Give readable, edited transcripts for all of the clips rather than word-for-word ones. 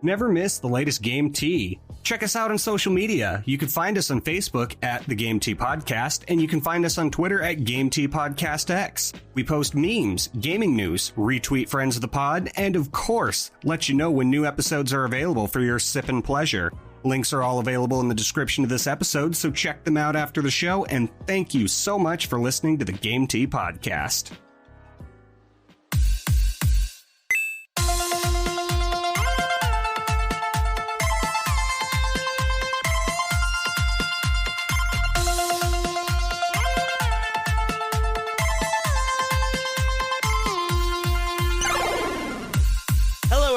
Never miss the latest Game Tea. Check us out on social media. You can find us on Facebook at The Game Tea Podcast, and you can find us on Twitter at Game Tea Podcast X. We post memes, gaming news, retweet friends of the pod, and of course, let you know when new episodes are available for your sippin' pleasure. Links are all available in the description of this episode, so check them out after the show, and thank you so much for listening to the Game Tea Podcast.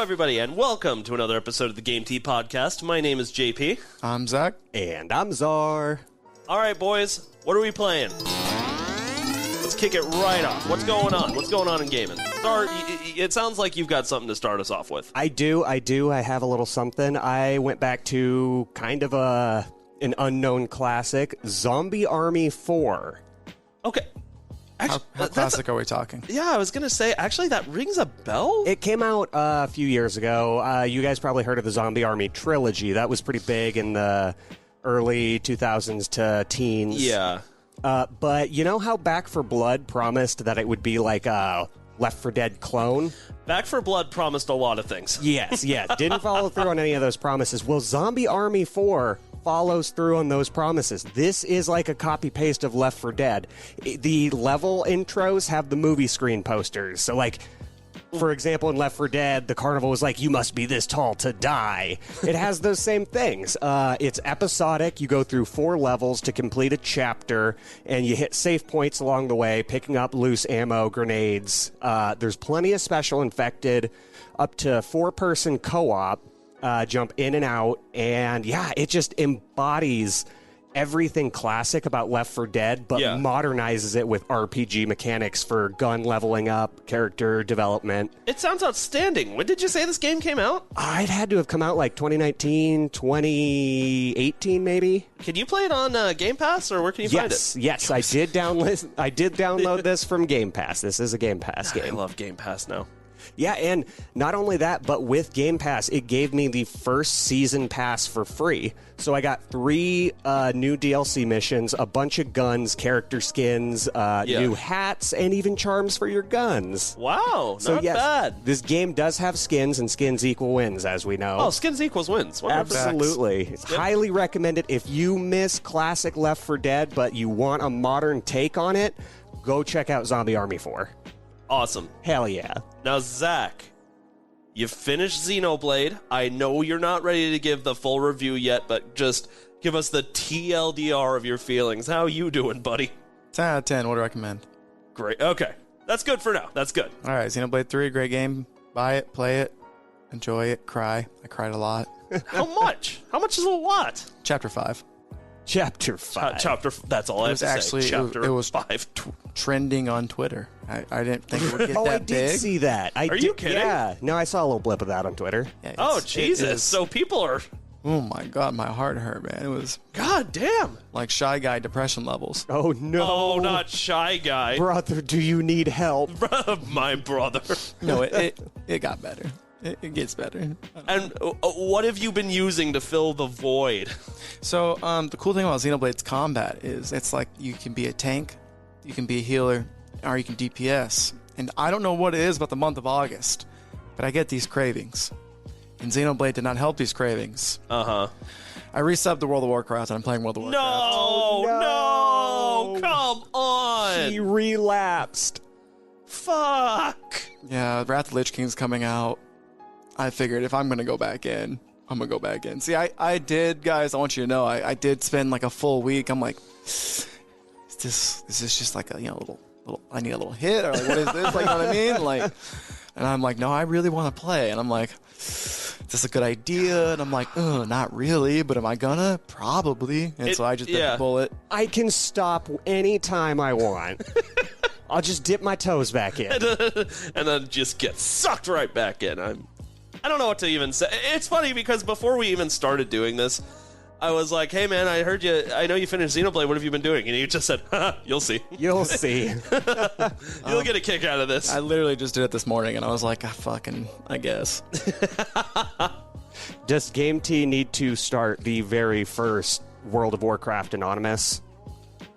Everybody, and welcome to another episode of the Game Tea Podcast. My name is JP. I'm Zach. And I'm Czar. All right, boys, what are we playing? Let's kick it right off. What's going on? What's going on in gaming? Czar, it sounds like you've got something to start us off with. I do. I have a little something. I went back to kind of an unknown classic, Zombie Army 4. Okay. Actually, how classic are we talking? Yeah, I was going to say, actually, that rings a bell. It came out a few years ago. You guys probably heard of the Zombie Army trilogy. That was pretty big in the early 2000s to teens. Yeah. But you know how Back 4 Blood promised that it would be like a Left 4 Dead clone? Back 4 Blood promised a lot of things. Yes, yeah. Didn't follow through on any of those promises. Well, Zombie Army 4 follows through on those promises. This is like a copy-paste of Left 4 Dead. The level intros have the movie screen posters. So, like, for example, in Left 4 Dead, the carnival was like, you must be this tall to die. It has those same things. It's episodic. You go through 4 levels to complete a chapter, and you hit save points along the way, picking up loose ammo, grenades. There's plenty of special infected, up to 4-person co-op. Jump in and out, and yeah, it just embodies everything classic about Left 4 Dead, but modernizes it with RPG mechanics for gun leveling up, character development. It sounds outstanding. When did you say this game came out? It had to have come out like 2019, 2018 maybe. Can you play it on Game Pass, or where can you find it? Yes, I did download this from Game Pass. This is a Game Pass game. I love Game Pass now. Yeah, and not only that, but with Game Pass, it gave me the first season pass for free. So I got 3 new DLC missions, a bunch of guns, character skins, new hats, and even charms for your guns. Wow, not bad. This game does have skins, and skins equal wins, as we know. Oh, skins equals wins. 100%. Absolutely. Highly recommend it. If you miss classic Left 4 Dead, but you want a modern take on it, go check out Zombie Army 4. Awesome. Hell yeah. Now, Zach, you finished Xenoblade. I know you're not ready to give the full review yet, but just give us the TLDR of your feelings. How you doing, buddy? 10 out of 10, would recommend. Great. Okay. That's good for now. That's good. All right, Xenoblade 3, great game. Buy it, play it, enjoy it, cry. I cried a lot. How much? How much is a lot? Chapter 5. Chapter 5. That's all I have to actually, say. Chapter it was 5. Trending on Twitter. I didn't think it would get that I big. did see that. Are you kidding? Yeah. No, I saw a little blip of that on Twitter. Yeah, oh, Jesus. So people are... Oh, my God. My heart hurt, man. It was... God damn. Like Shy Guy depression levels. Oh, no. Oh, not Shy Guy. Brother, do you need help? My brother. No, it got better. It gets better. And what have you been using to fill the void? So, the cool thing about Xenoblade's combat is it's like you can be a tank, you can be a healer, or you can DPS. And I don't know what it is about the month of August, but I get these cravings. And Xenoblade did not help these cravings. Uh-huh. I resubbed to World of Warcraft, and I'm playing World of Warcraft. No! Come on! He relapsed. Fuck! Yeah, Wrath of the Lich King's coming out. I figured if I'm going to go back in, I'm going to go back in. See, I did, guys, I want you to know, I did spend like a full week. I'm like, is this just like a, little, I need a little hit? Or like, what is this? Like, you know what I mean? Like, and I'm like, no, I really want to play. And I'm like, is this a good idea? And I'm like, not really, but am I gonna? Probably. And so I just bit the bullet. I can stop anytime I want. I'll just dip my toes back in. And then just get sucked right back in. I don't know what to even say. It's funny because before we even started doing this, I was like, hey man, I know you finished Xenoblade, what have you been doing? And you just said, you'll see. You'll see. You'll get a kick out of this. I literally just did it this morning, and I was like, I guess. Does Game T need to start the very first World of Warcraft Anonymous?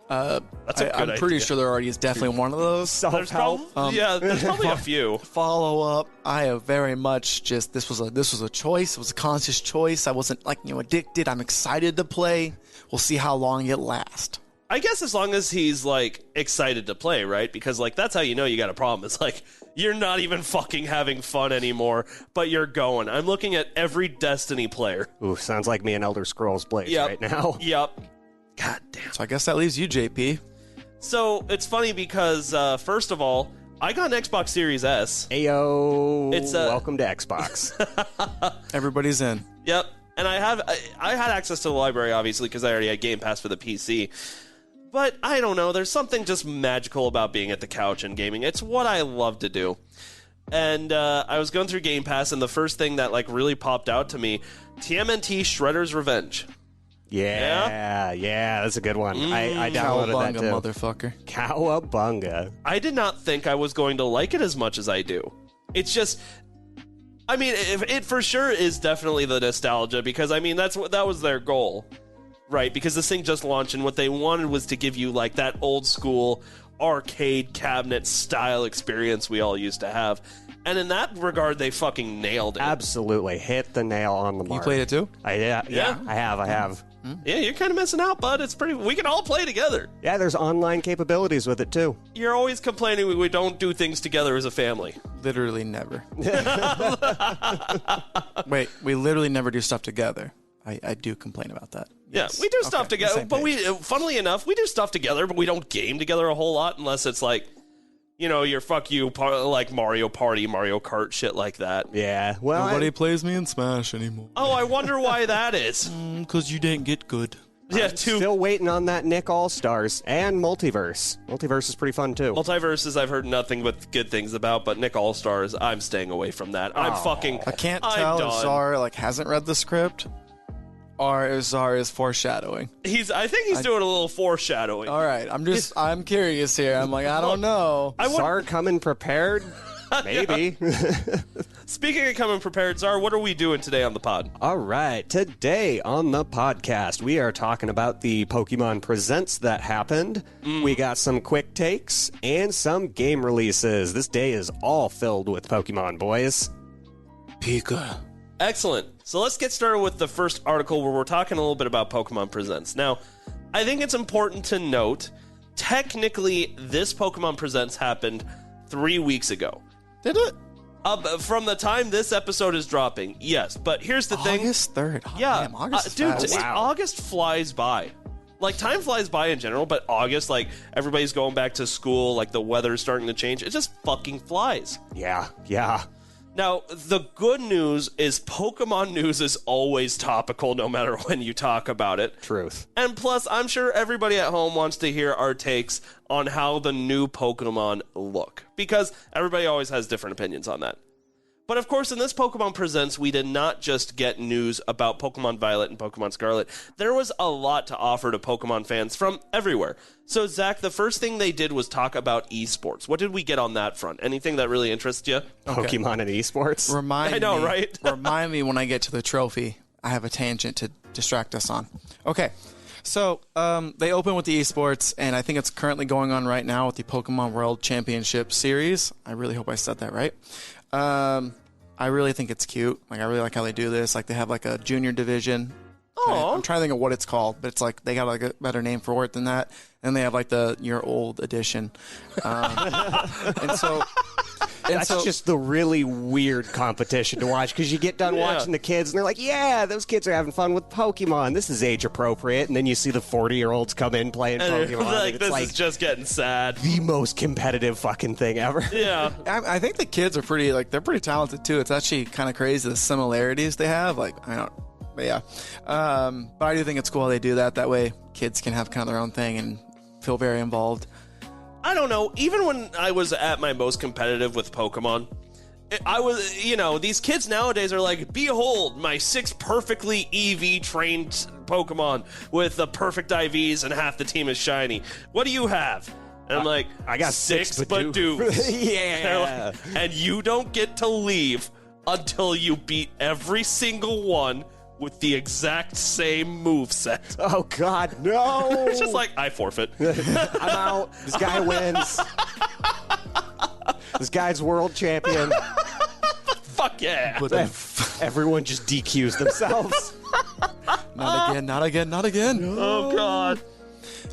That's a good I'm pretty idea. sure there already is definitely one of those. There's probably, there's probably a few. Follow up. I have very much just this was a choice. It was a conscious choice. I wasn't addicted. I'm excited to play. We'll see how long it lasts. I guess as long as he's like excited to play, right? Because like that's how you know you got a problem. It's like you're not even fucking having fun anymore, but you're going. I'm looking at every Destiny player. Ooh, sounds like me and Elder Scrolls Blades right now. Yep. God damn. So I guess that leaves you, JP. So it's funny because first of all, I got an Xbox Series S. Ayo, It's welcome to Xbox. Everybody's in. Yep. And I had access to the library, obviously, because I already had Game Pass for the PC. But I don't know. There's something just magical about being at the couch and gaming. It's what I love to do. And I was going through Game Pass, and the first thing that like really popped out to me, TMNT Shredder's Revenge. Yeah, that's a good one. I downloaded that too. Motherfucker. Cowabunga. I did not think I was going to like it as much as I do. It's just, I mean, it for sure is definitely the nostalgia, because I mean that was their goal, right? Because this thing just launched, and what they wanted was to give you like that old school arcade cabinet style experience we all used to have. And in that regard, they fucking nailed it. Absolutely. Hit the nail on the mark. You played it too? Yeah, I have. Yeah, you're kind of missing out, bud. It's pretty. We can all play together. Yeah, there's online capabilities with it too. You're always complaining we don't do things together as a family. Literally never. Wait, we literally never do stuff together. I do complain about that. Yeah, Yes. we do stuff Okay, together, same but page. funnily enough, we do stuff together, but we don't game together a whole lot unless it's like, you know, your fuck you, like Mario Party, Mario Kart, shit like that. Yeah. Well, Nobody plays me in Smash anymore. Oh, I wonder why that is. Because you didn't get good. Yeah, still waiting on that Nick All-Stars and Multiverse. Multiverse is pretty fun too. Multiverses I've heard nothing but good things about, but Nick All-Stars, I'm staying away from that. I'm I can't I'm tell if done. Czar hasn't read the script or if Czar is foreshadowing. I think he's doing a little foreshadowing. All right, I'm curious here. I'm like, I don't know. Czar coming prepared? Maybe. Speaking of coming prepared, Czar, what are we doing today on the pod? All right, today on the podcast, we are talking about the Pokemon Presents that happened. We got some quick takes and some game releases. This day is all filled with Pokemon, boys. Pika. Excellent. So let's get started with the first article where we're talking a little bit about Pokemon Presents. Now, I think it's important to note, technically, this Pokemon Presents happened 3 weeks ago. Did it? From the time this episode is dropping, yes. But here's the thing. August 3rd. Oh, Yeah, damn, August is dude, fast. August flies by. Like, time flies by in general, but August, like, everybody's going back to school, like, the weather's starting to change. It just fucking flies. Yeah. Now, the good news is Pokemon news is always topical no matter when you talk about it. Truth. And plus, I'm sure everybody at home wants to hear our takes on how the new Pokemon look, because everybody always has different opinions on that. But of course, in this Pokemon Presents, we did not just get news about Pokemon Violet and Pokemon Scarlet. There was a lot to offer to Pokemon fans from everywhere. So, Zach, the first thing they did was talk about esports. What did we get on that front? Anything that really interests you? Pokemon and esports. Remind I know, me, right? Remind me when I get to the trophy. I have a tangent to distract us on. Okay. So, they open with the esports, and I think it's currently going on right now with the Pokemon World Championship Series. I really hope I said that right. I really think it's cute. Like, I really like how they do this. Like, they have, like, a junior division. Oh, I'm trying to think of what it's called, but it's like they got like a better name for it than that. And they have like the year old edition. And so That's just the really weird competition to watch, because you get done watching the kids and they're like, yeah, those kids are having fun with Pokemon. This is age appropriate. And then you see the 40-year-olds come in playing Pokemon. like, and this it's like is just getting sad. the most competitive fucking thing ever. Yeah. I think the kids are pretty, like, they're pretty talented too. It's actually kind of crazy the similarities they have. Like, I don't, but yeah. But I do think it's cool how they do that. That way kids can have kind of their own thing and feel very involved. I don't know. Even when I was at my most competitive with Pokemon, I was, you know, these kids nowadays are like, behold, my 6 perfectly EV-trained Pokemon with the perfect IVs and half the team is shiny. What do you have? And I'm like, I got 6 Badoof. Yeah. They're like, and you don't get to leave until you beat every single one with the exact same moveset. Oh, God, no. It's just like, I forfeit. I'm out. This guy wins. This guy's world champion. Fuck yeah. But Everyone just DQs themselves. not again, not again, not again. Oh, God.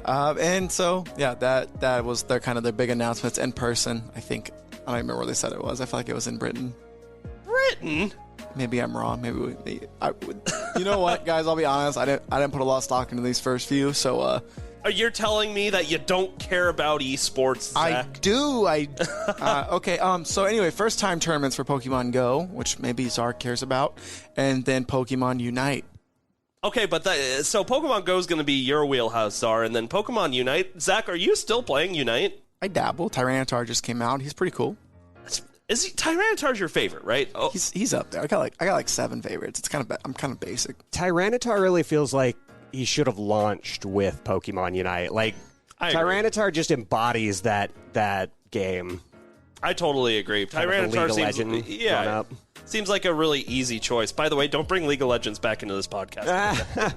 And so, yeah, that was their kind of their big announcements in person. I think, I don't remember where they said it was. I feel like it was in Britain. Britain? Maybe I'm wrong. You know what, guys? I'll be honest. I didn't put a lot of stock into these first few. So, You're telling me that you don't care about esports, Zach? I do. Okay. So anyway, first time tournaments for Pokemon Go, which maybe Zark cares about, and then Pokemon Unite. Okay, but so Pokemon Go is going to be your wheelhouse, Zar, and then Pokemon Unite. Zach, are you still playing Unite? I dabble. Tyranitar just came out. He's pretty cool. Tyranitar's your favorite, right? Oh. He's up there. I got like 7 favorites. I'm kind of basic. Tyranitar really feels like he should have launched with Pokemon Unite. Like, Tyranitar just embodies that game. I totally agree. Tyranitar seems like a really easy choice. By the way, don't bring League of Legends back into this podcast.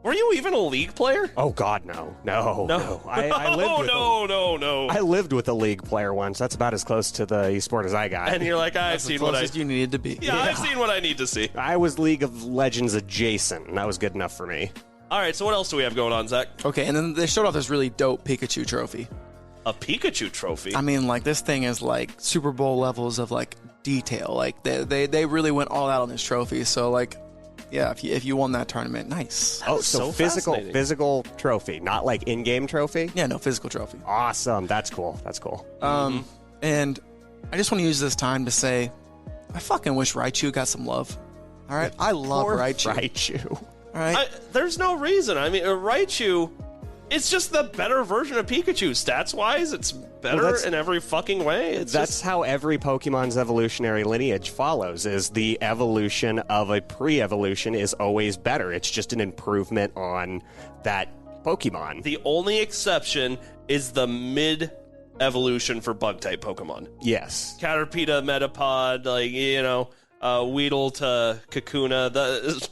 Were you even a League player? Oh, God, no. No. I I lived with a League player once. That's about as close to the esport as I got. And you're like, I've seen what you needed to be. Yeah, I've seen what I need to see. I was League of Legends adjacent, and that was good enough for me. All right, so what else do we have going on, Zach? Okay, and then they showed off this really dope Pikachu trophy. A Pikachu trophy? I mean, like, this thing is like Super Bowl levels of like detail. Like they really went all out on this trophy. So like, yeah, if you won that tournament, nice. Oh, so physical trophy, not like in-game trophy? Yeah, no, physical trophy. Awesome. That's cool. And I just want to use this time to say, I fucking wish Raichu got some love. All right, I love Raichu. All right, there's no reason. I mean, Raichu, it's just the better version of Pikachu. Stats-wise, it's better in every fucking way. That's how every Pokemon's evolutionary lineage follows, is the evolution of a pre-evolution is always better. It's just an improvement on that Pokemon. The only exception is the mid-evolution for Bug-type Pokemon. Yes. Caterpie, Metapod, Weedle to Kakuna,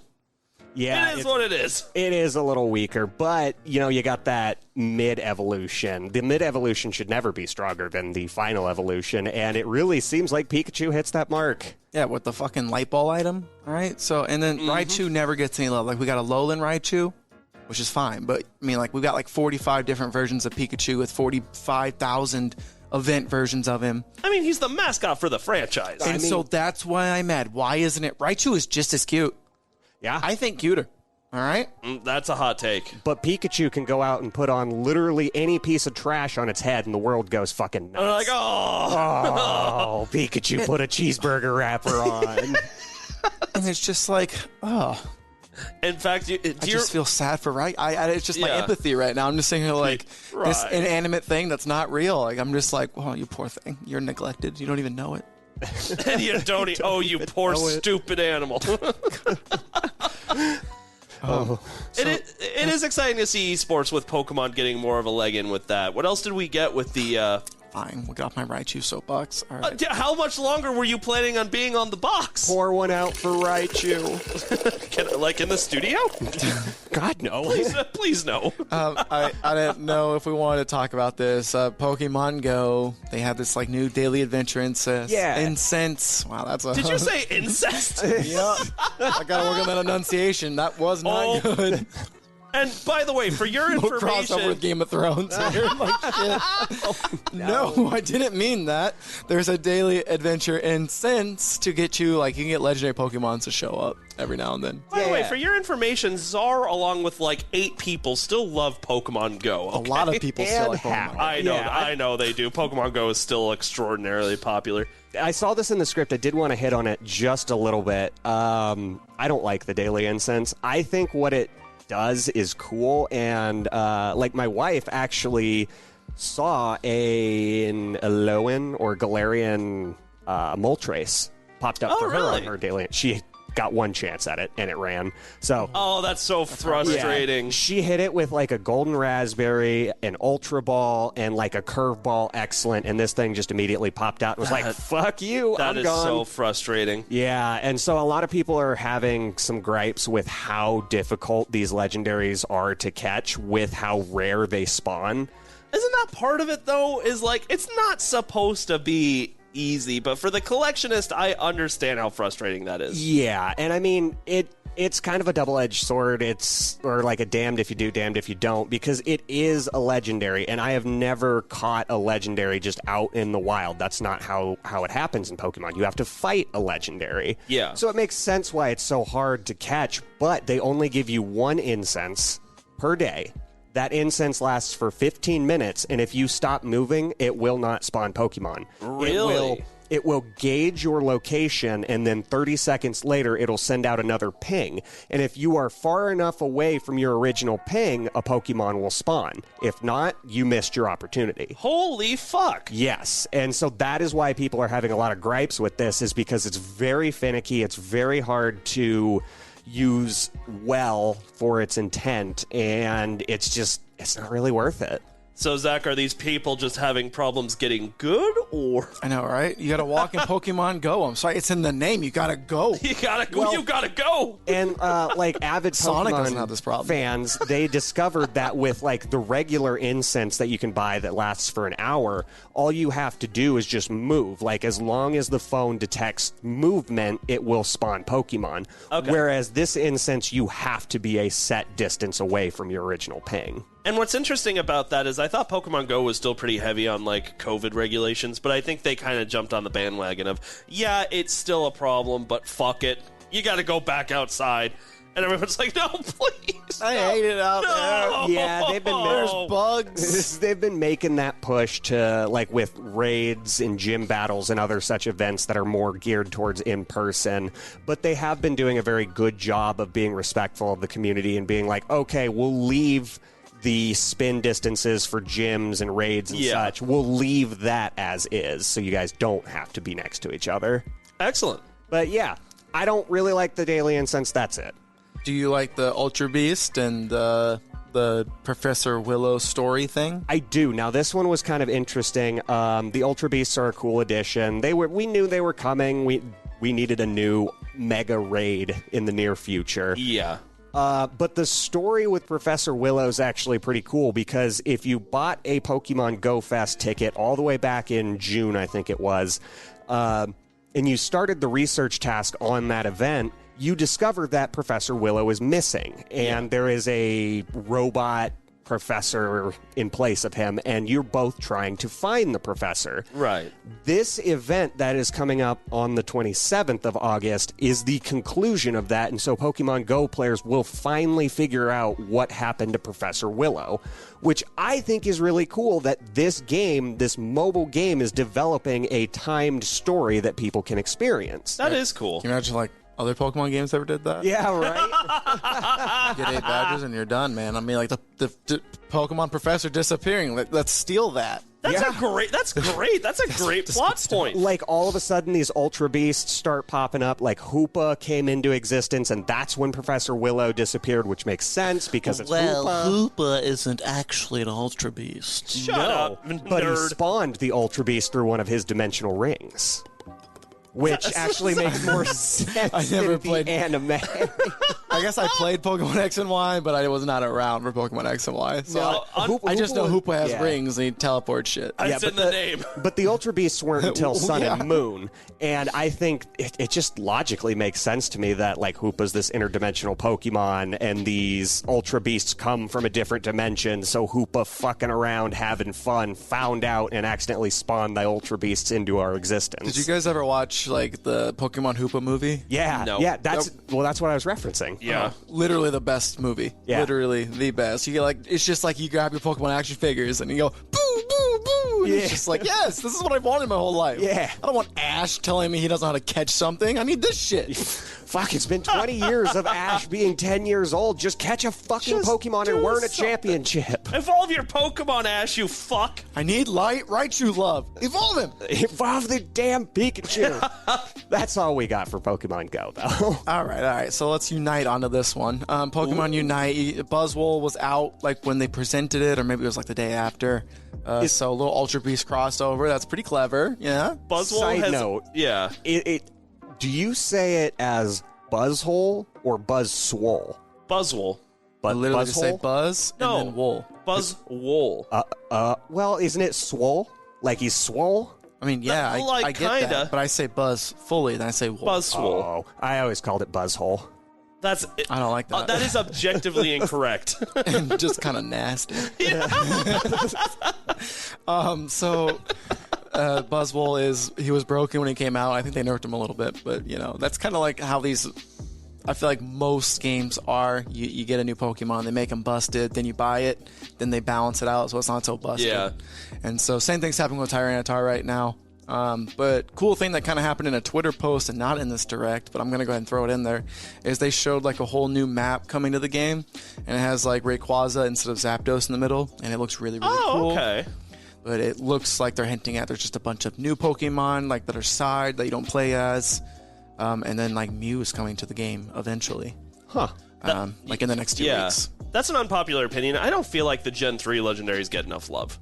yeah, it is what it is. It is a little weaker, but, you got that mid-evolution. The mid-evolution should never be stronger than the final evolution, and it really seems like Pikachu hits that mark. Yeah, with the fucking light ball item. All right, so, and then Raichu never gets any love. Like, we got a Alolan Raichu, which is fine, but, I mean, like, we've got like 45 different versions of Pikachu with 45,000 event versions of him. I mean, he's the mascot for the franchise. And so that's why I'm mad. Why isn't it? Raichu is just as cute. Yeah. I think cuter. All right? That's a hot take. But Pikachu can go out and put on literally any piece of trash on its head, and the world goes fucking nuts. I'm like, oh, Pikachu put a cheeseburger wrapper on. And it's just like, oh. In fact, I just feel sad for it's just my empathy right now. I'm just sitting here like, this inanimate thing that's not real. Like, I'm just like, oh, you poor thing. You're neglected. You don't even know it. And you don't. You poor stupid animal. It is exciting to see esports with Pokemon getting more of a leg in with that. What else did we get with the? Fine, we'll get off my Raichu soapbox. All right. How much longer were you planning on being on the box? Pour one out for Raichu. Like in the studio? God, no. Please no. I didn't know if we wanted to talk about this. Pokemon Go, they have this like new daily adventure incense. Yeah. Incense. Wow, that's a... Did you say incest? Yeah. I gotta work on that enunciation. That was not good. And by the way, for your information, crossover with Game of Thrones. No, I didn't mean that. There's a daily adventure incense to get you, like, you can get legendary Pokemon to show up every now and then. By the way, for your information, Czar, along with like 8 people, still love Pokemon Go. Okay? A lot of people still like Pokemon Go. I know they do. Pokemon Go is still extraordinarily popular. I saw this in the script. I did want to hit on it just a little bit. I don't like the daily incense. I think what it does is cool, and like my wife actually saw an Alolan or Galarian Moltres popped up for her on her daily. She got one chance at it, and it ran. So, Oh, that's so frustrating. she hit it with like a golden raspberry, an ultra ball, and like a curveball excellent, and this thing just immediately popped out and was like, fuck you, That I'm is gone. so frustrating. Yeah, and so a lot of people are having some gripes with how difficult these legendaries are to catch with how rare they spawn. Isn't that part of it, though? Is like, it's not supposed to be easy, but for the collectionist, I understand how frustrating that is. Yeah, and I mean, it's kind of a double-edged sword. Or like a damned if you do, damned if you don't, because it is a legendary, and I have never caught a legendary just out in the wild. That's not how it happens in Pokemon. You have to fight a legendary. Yeah. So it makes sense why it's so hard to catch, but they only give you one incense per day. That incense lasts for 15 minutes, and if you stop moving, it will not spawn Pokemon. Really? It will gauge your location, and then 30 seconds later, it'll send out another ping. And if you are far enough away from your original ping, a Pokemon will spawn. If not, you missed your opportunity. Holy fuck. Yes, and so that is why people are having a lot of gripes with this, is because it's very finicky, it's very hard to use well for its intent, and it's not really worth it. So, Zach, are these people just having problems getting good, or I know, right? You gotta walk in Pokemon Go. I'm sorry, it's in the name. You gotta go. you gotta go? You gotta go. And like avid Sonic Pokemon doesn't have this problem. fans, they discovered that with like the regular incense that you can buy that lasts for an hour, all you have to do is just move. Like as long as the phone detects movement, it will spawn Pokemon. Okay. Whereas this incense, you have to be a set distance away from your original ping. And what's interesting about that is I thought Pokemon Go was still pretty heavy on, like, COVID regulations, but I think they kind of jumped on the bandwagon of, yeah, it's still a problem, but fuck it. You gotta go back outside. And everyone's like, no, please. I hate it out No. Yeah, they've been There's bugs. They've been making that push to, like, with raids and gym battles and other such events that are more geared towards in-person. But they have been doing a very good job of being respectful of the community and being like, okay, we'll leave the spin distances for gyms and raids and such. We'll leave that as is, so you guys don't have to be next to each other. Excellent. But yeah, I don't really like the daily incense. That's it. Do you like the Ultra Beast and the Professor Willow story thing? I do. Now, this one was kind of interesting. The Ultra Beasts are a cool addition. We knew they were coming. We needed a new mega raid in the near future. Yeah. But the story with Professor Willow is actually pretty cool, because if you bought a Pokemon Go Fest ticket all the way back in June, I think it was, and you started the research task on that event, you discover that Professor Willow is missing, and there is a robot professor in place of him, and you're both trying to find the professor. Right. This event that is coming up on the 27th of August is the conclusion of that, and so Pokemon Go players will finally figure out what happened to Professor Willow, which I think is really cool that this game, this mobile game, is developing a timed story that people can experience. That is cool. Can you imagine, like, other Pokemon games ever did that? Yeah, right? Get 8 badges and you're done, man. I mean, like, the Pokemon Professor disappearing. Let's steal that. That's great. That's a great plot point. Like, all of a sudden, these Ultra Beasts start popping up. Like, Hoopa came into existence, and that's when Professor Willow disappeared, which makes sense because it's Hoopa. Hoopa isn't actually an Ultra Beast. Shut up, But he nerd. spawned the Ultra Beast through one of his dimensional rings. Which actually makes more sense I never in played- the anime. I guess I played Pokemon X and Y, but I was not around for Pokemon X and Y. So I just know Hoopa has rings and he teleports shit. It's in the name. But the Ultra Beasts weren't until Sun Yeah. and Moon. And I think it just logically makes sense to me that, like, Hoopa's this interdimensional Pokemon, and these Ultra Beasts come from a different dimension, so Hoopa fucking around, having fun, found out, and accidentally spawned the Ultra Beasts into our existence. Did you guys ever watch, like, the Pokemon Hoopa movie? Yeah, No. yeah, that's what I was referencing. Yeah. Literally the best movie. Yeah. Literally the best. You get, like, it's just like you grab your Pokemon action figures and you go boo boo boo And it's just like, yes, this is what I've wanted my whole life. Yeah. I don't want Ash telling me he doesn't know how to catch something. I need this shit. Fuck, it's been 20 years of Ash being 10 years old. Just catch a fucking Just Pokemon do and win a something. championship. Evolve your Pokemon, Ash, you fuck. I need light, Raichu love. Evolve him. Evolve the damn Pikachu. That's all we got for Pokemon Go, though. All right. So let's unite onto this one. Pokemon Unite. Buzz-SWOLE was out like when they presented it, or maybe it was like the day after. So a little Ultra Beast crossover. That's pretty clever. Yeah. Buzz-SWOLE Side has... note. Yeah. Do you say it as Buzz-hole or Buzz-SWOLE? Buzz-SWOLE. I literally just say Buzz-hole? Buzz No. and then Wool. Buzz-SWOLE. Well, isn't it swole? Like he's swole? I mean, yeah, Like, I get kinda. that, but I say Buzz fully, then I say Wool. Buzz-SWOLE. Oh, I always called it Buzz-hole. That's... I don't like that. that is objectively incorrect. And just kind of nasty. So Buzz-SWOLE he was broken when he came out. I think they nerfed him a little bit, but that's kind of like how these. I feel like most games are. You get a new Pokemon, they make them busted, then you buy it, then they balance it out so it's not so busted. Yeah. And so same thing's happening with Tyranitar right now. But cool thing that kind of happened in a Twitter post and not in this direct, but I'm gonna go ahead and throw it in there, is they showed like a whole new map coming to the game, and it has like Rayquaza instead of Zapdos in the middle, and it looks really cool. Okay. But it looks like they're hinting at there's just a bunch of new Pokemon like that are side that you don't play as, and then like Mew is coming to the game eventually. Huh. Like in the next 2 weeks. That's an unpopular opinion. I don't feel like the Gen 3 legendaries get enough love.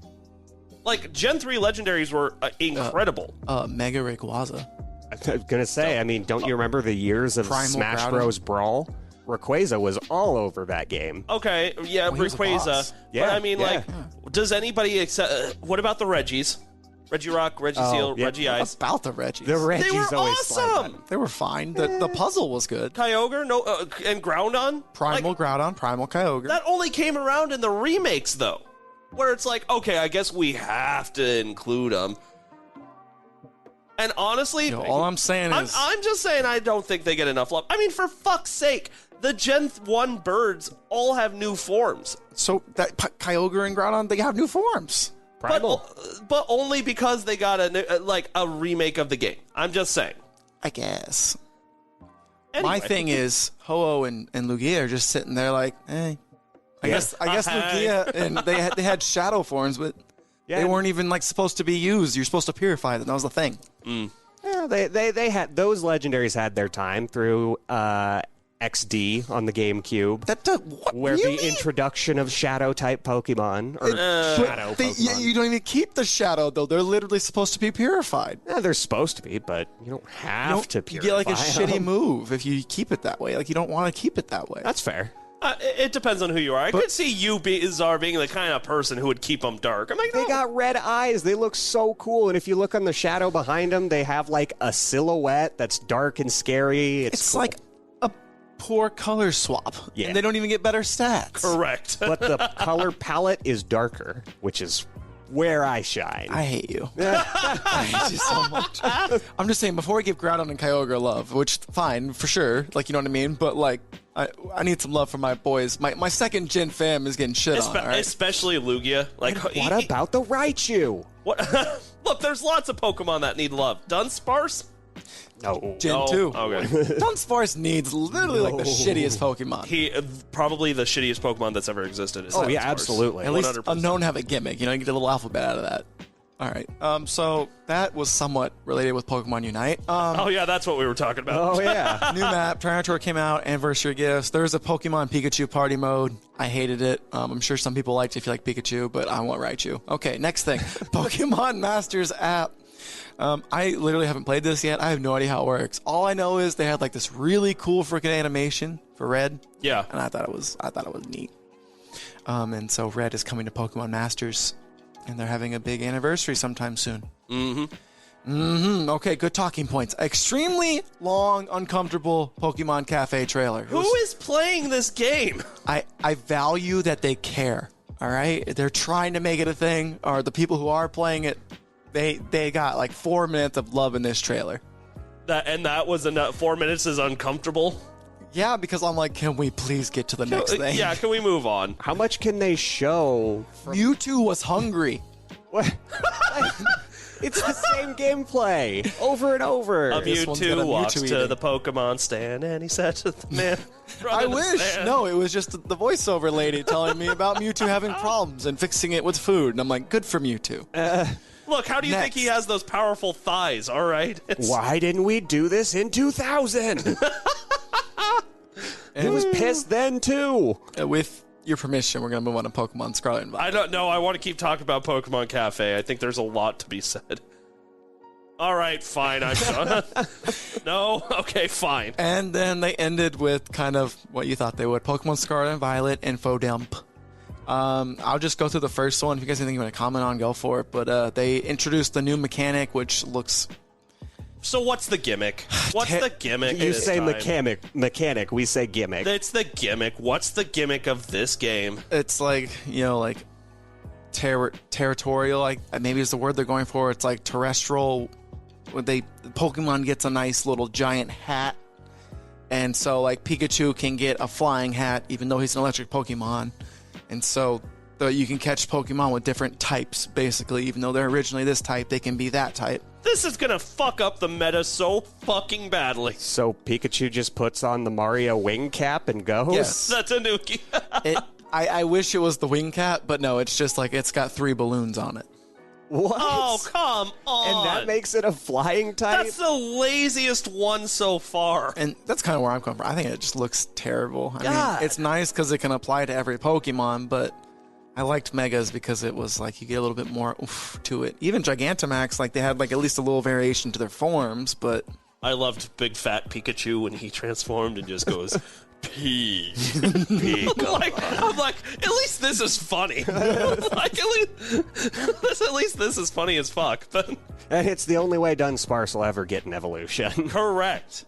Like, Gen 3 legendaries were incredible. Mega Rayquaza. I was gonna say, I mean, don't you remember the years of Primal Smash Groudon? Bros. Brawl? Rayquaza was all over that game. Okay, yeah, he was a Rayquaza. boss. But I mean, Yeah. does anybody accept... what about the Reggies? Regirock, Registeel, yeah. Regice. About the Reggies. The Reggies They were always slide awesome! that. They were fine. The puzzle was good. Kyogre, and Groudon? Primal Like, Groudon, Primal Kyogre. that only came around in the remakes, though. Where it's like, okay, I guess we have to include them. And honestly... all I'm saying is... I'm just saying I don't think they get enough love. I mean, for fuck's sake, the Gen 1 birds all have new forms. So that Kyogre and Groudon, they have new forms. Primal. But only because they got a remake of the game. I'm just saying. I guess. Anyway. My thing is, Ho-Oh and Lugia are just sitting there like, eh. I guess Lugia, and they had shadow forms, but they weren't even like supposed to be used. You're supposed to purify them. That was the thing. Yeah, they had those legendaries had their time through XD on the GameCube, where Really? the introduction of Shadow type Pokemon or Shadow Pokemon. You don't even keep the shadow though. They're literally supposed to be purified. Yeah, they're supposed to be, but you don't have to You purify get like a shitty them. move if you keep it that way. Like you don't want to keep it that way. That's fair. It depends on who you are. I could see you, Czar, being the kind of person who would keep them dark. I'm like, They no. got red eyes. They look so cool. And if you look on the shadow behind them, they have like a silhouette that's dark and scary. It's cool. like a poor color swap. Yeah. And they don't even get better stats. Correct. But the color palette is darker, which is where I shine. I hate you. I hate you so much. I'm just saying, before we give Groudon and Kyogre love, which, fine, for sure, like, you know what I mean? But, like, I need some love from my boys. My second gen fam is getting shit on, all right? Especially Lugia. Like, What about the Raichu? what? Look, there's lots of Pokemon that need love. Dunsparce? No. Gen No. 2. Okay. Dunsparce needs literally, like, the shittiest Pokemon. He probably the shittiest Pokemon that's ever existed. Is Oh, yeah, Dunsparce. absolutely. At least 100%. Unknown have a gimmick. You know, you get a little alphabet out of that. All right. So that was somewhat related with Pokemon Unite. Oh yeah, that's what we were talking about. Oh, yeah. New map, Tyranitar came out, anniversary gifts. There's a Pokemon Pikachu party mode. I hated it. I'm sure some people liked it if you like Pikachu, but I want Raichu. Okay, next thing. Pokemon Masters app. I literally haven't played this yet. I have no idea how it works. All I know is they had like this really cool freaking animation for Red. Yeah. And I thought it was neat. And so Red is coming to Pokemon Masters, and they're having a big anniversary sometime soon. Okay, good talking points. Extremely long, uncomfortable Pokemon Cafe trailer. Who is playing this game? I value that they care. All right, they're trying to make it a thing. Or the people who are playing it, they got like 4 minutes of love in this trailer. That was enough. 4 minutes is uncomfortable. Yeah, because I'm like, can we please get to the next thing? Yeah, can we move on? How much can they show? Mewtwo was hungry. What? It's the same gameplay over and over. A This one's got a Mewtwo walks Mewtwo to eating. the Pokemon stand, and he said to the man, I wish. No, it was just the voiceover lady telling me about Mewtwo having problems and fixing it with food. And I'm like, good for Mewtwo. Look, how do you think he Next. has those powerful thighs, all right? Why didn't we do this in 2000? He was pissed then, too. With your permission, we're going to move on to Pokemon Scarlet and Violet. I don't know. I want to keep talking about Pokemon Cafe. I think there's a lot to be said. All right, fine. I'm done. No? Okay, fine. And then they ended with kind of what you thought they would. Pokemon Scarlet and Violet info dump. I'll just go through the first one. If you guys have anything you want to comment on, go for it. But they introduced the new mechanic, which looks... So what's the gimmick? What's the gimmick You this say time? mechanic, we say gimmick. It's the gimmick. What's the gimmick of this game? It's like, like territorial, like maybe is the word they're going for. It's like terrestrial. Pokemon gets a nice little giant hat. And so like Pikachu can get a flying hat even though he's an electric Pokemon. And so you can catch Pokemon with different types, basically. Even though they're originally this type, they can be that type. This is gonna fuck up the meta so fucking badly. So Pikachu just puts on the Mario wing cap and goes? Yes. That's a new I wish it was the wing cap, but no, it's just like it's got 3 balloons on it. What? Oh, come on. And that makes it a flying type? That's the laziest one so far. And that's kind of where I'm coming from. I think it just looks terrible. I God. mean, it's nice because it can apply to every Pokemon, but I liked Megas because it was like you get a little bit more oomph to it. Even Gigantamax, like they had like at least a little variation to their forms, but I loved Big Fat Pikachu when he transformed and just goes, Pika. I'm like, at least this is funny. Like, at least this is funny as fuck. But And it's the only way Dunsparce will ever get an evolution. correct.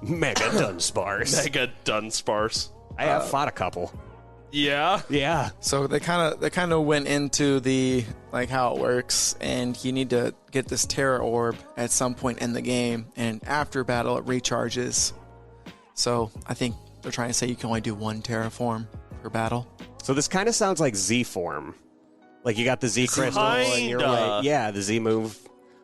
Mega Dunsparce. Mega Dunsparce. I have fought a couple. Yeah. Yeah. so they kind of went into the like how it works, and you need to get this Terra Orb at some point in the game, and after battle it recharges. So I think they're trying to say you can only do 1 Terraform per battle. So this kind of sounds like Z form. Like you got the Z crystal and you're Kinda. like, yeah, the Z move.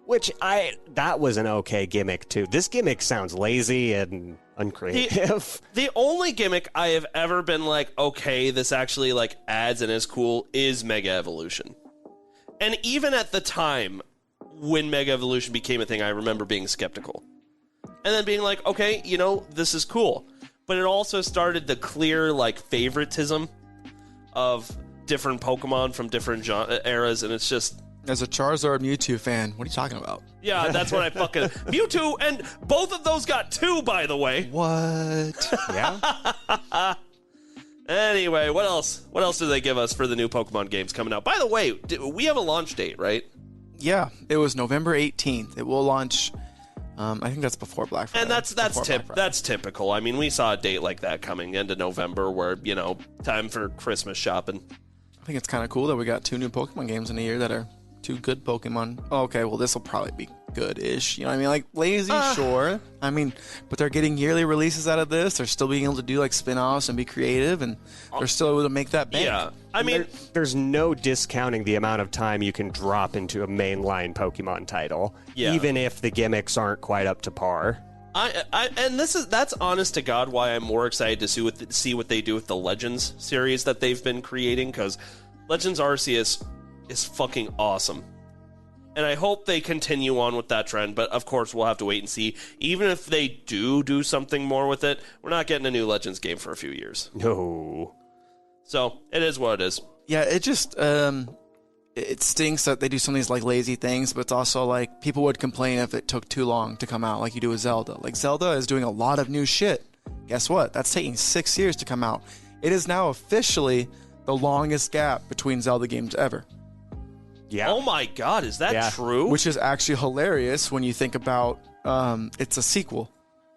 Which that was an okay gimmick too. This gimmick sounds lazy and uncreative. The only gimmick I have ever been like, okay, this actually like adds and is cool is Mega Evolution. And even at the time when Mega Evolution became a thing, I remember being skeptical. And then being like, okay, this is cool. But it also started the clear like favoritism of different Pokemon from different eras, and it's just... As a Charizard Mewtwo fan, what are you talking about? Yeah, that's what I fucking... Mewtwo, and both of those got 2, by the way. What? Yeah. Anyway, what else? What else do they give us for the new Pokemon games coming out? By the way, we have a launch date, right? Yeah, it was November 18th. It will launch. I think that's before Black Friday. And that's Before Black Friday. that's typical. I mean, we saw a date like that coming into November where, time for Christmas shopping. I think it's kind of cool that we got 2 new Pokemon games in a year that are 2 good Pokemon. Oh, okay, well, this will probably be good-ish. You know what I mean? Like, lazy, sure. I mean, but they're getting yearly releases out of this. They're still being able to do, like, spin-offs and be creative, and they're still able to make that bank. Yeah. I mean, There's no discounting the amount of time you can drop into a mainline Pokemon title, Yeah. even if the gimmicks aren't quite up to par. and that's honest to God why I'm more excited to see what they do with the Legends series that they've been creating, because Legends Arceus is fucking awesome. And I hope they continue on with that trend, but of course we'll have to wait and see. Even if they do something more with it, we're not getting a new Legends game for a few years. No. So, it is what it is. Yeah, it just, it stinks that they do some of these, like, lazy things, but it's also, like, people would complain if it took too long to come out, like you do with Zelda. Like, Zelda is doing a lot of new shit. Guess what? That's taking 6 years to come out. It is now officially the longest gap between Zelda games ever. Yeah. Oh my God, is that Yeah. true? Which is actually hilarious when you think about it's a sequel.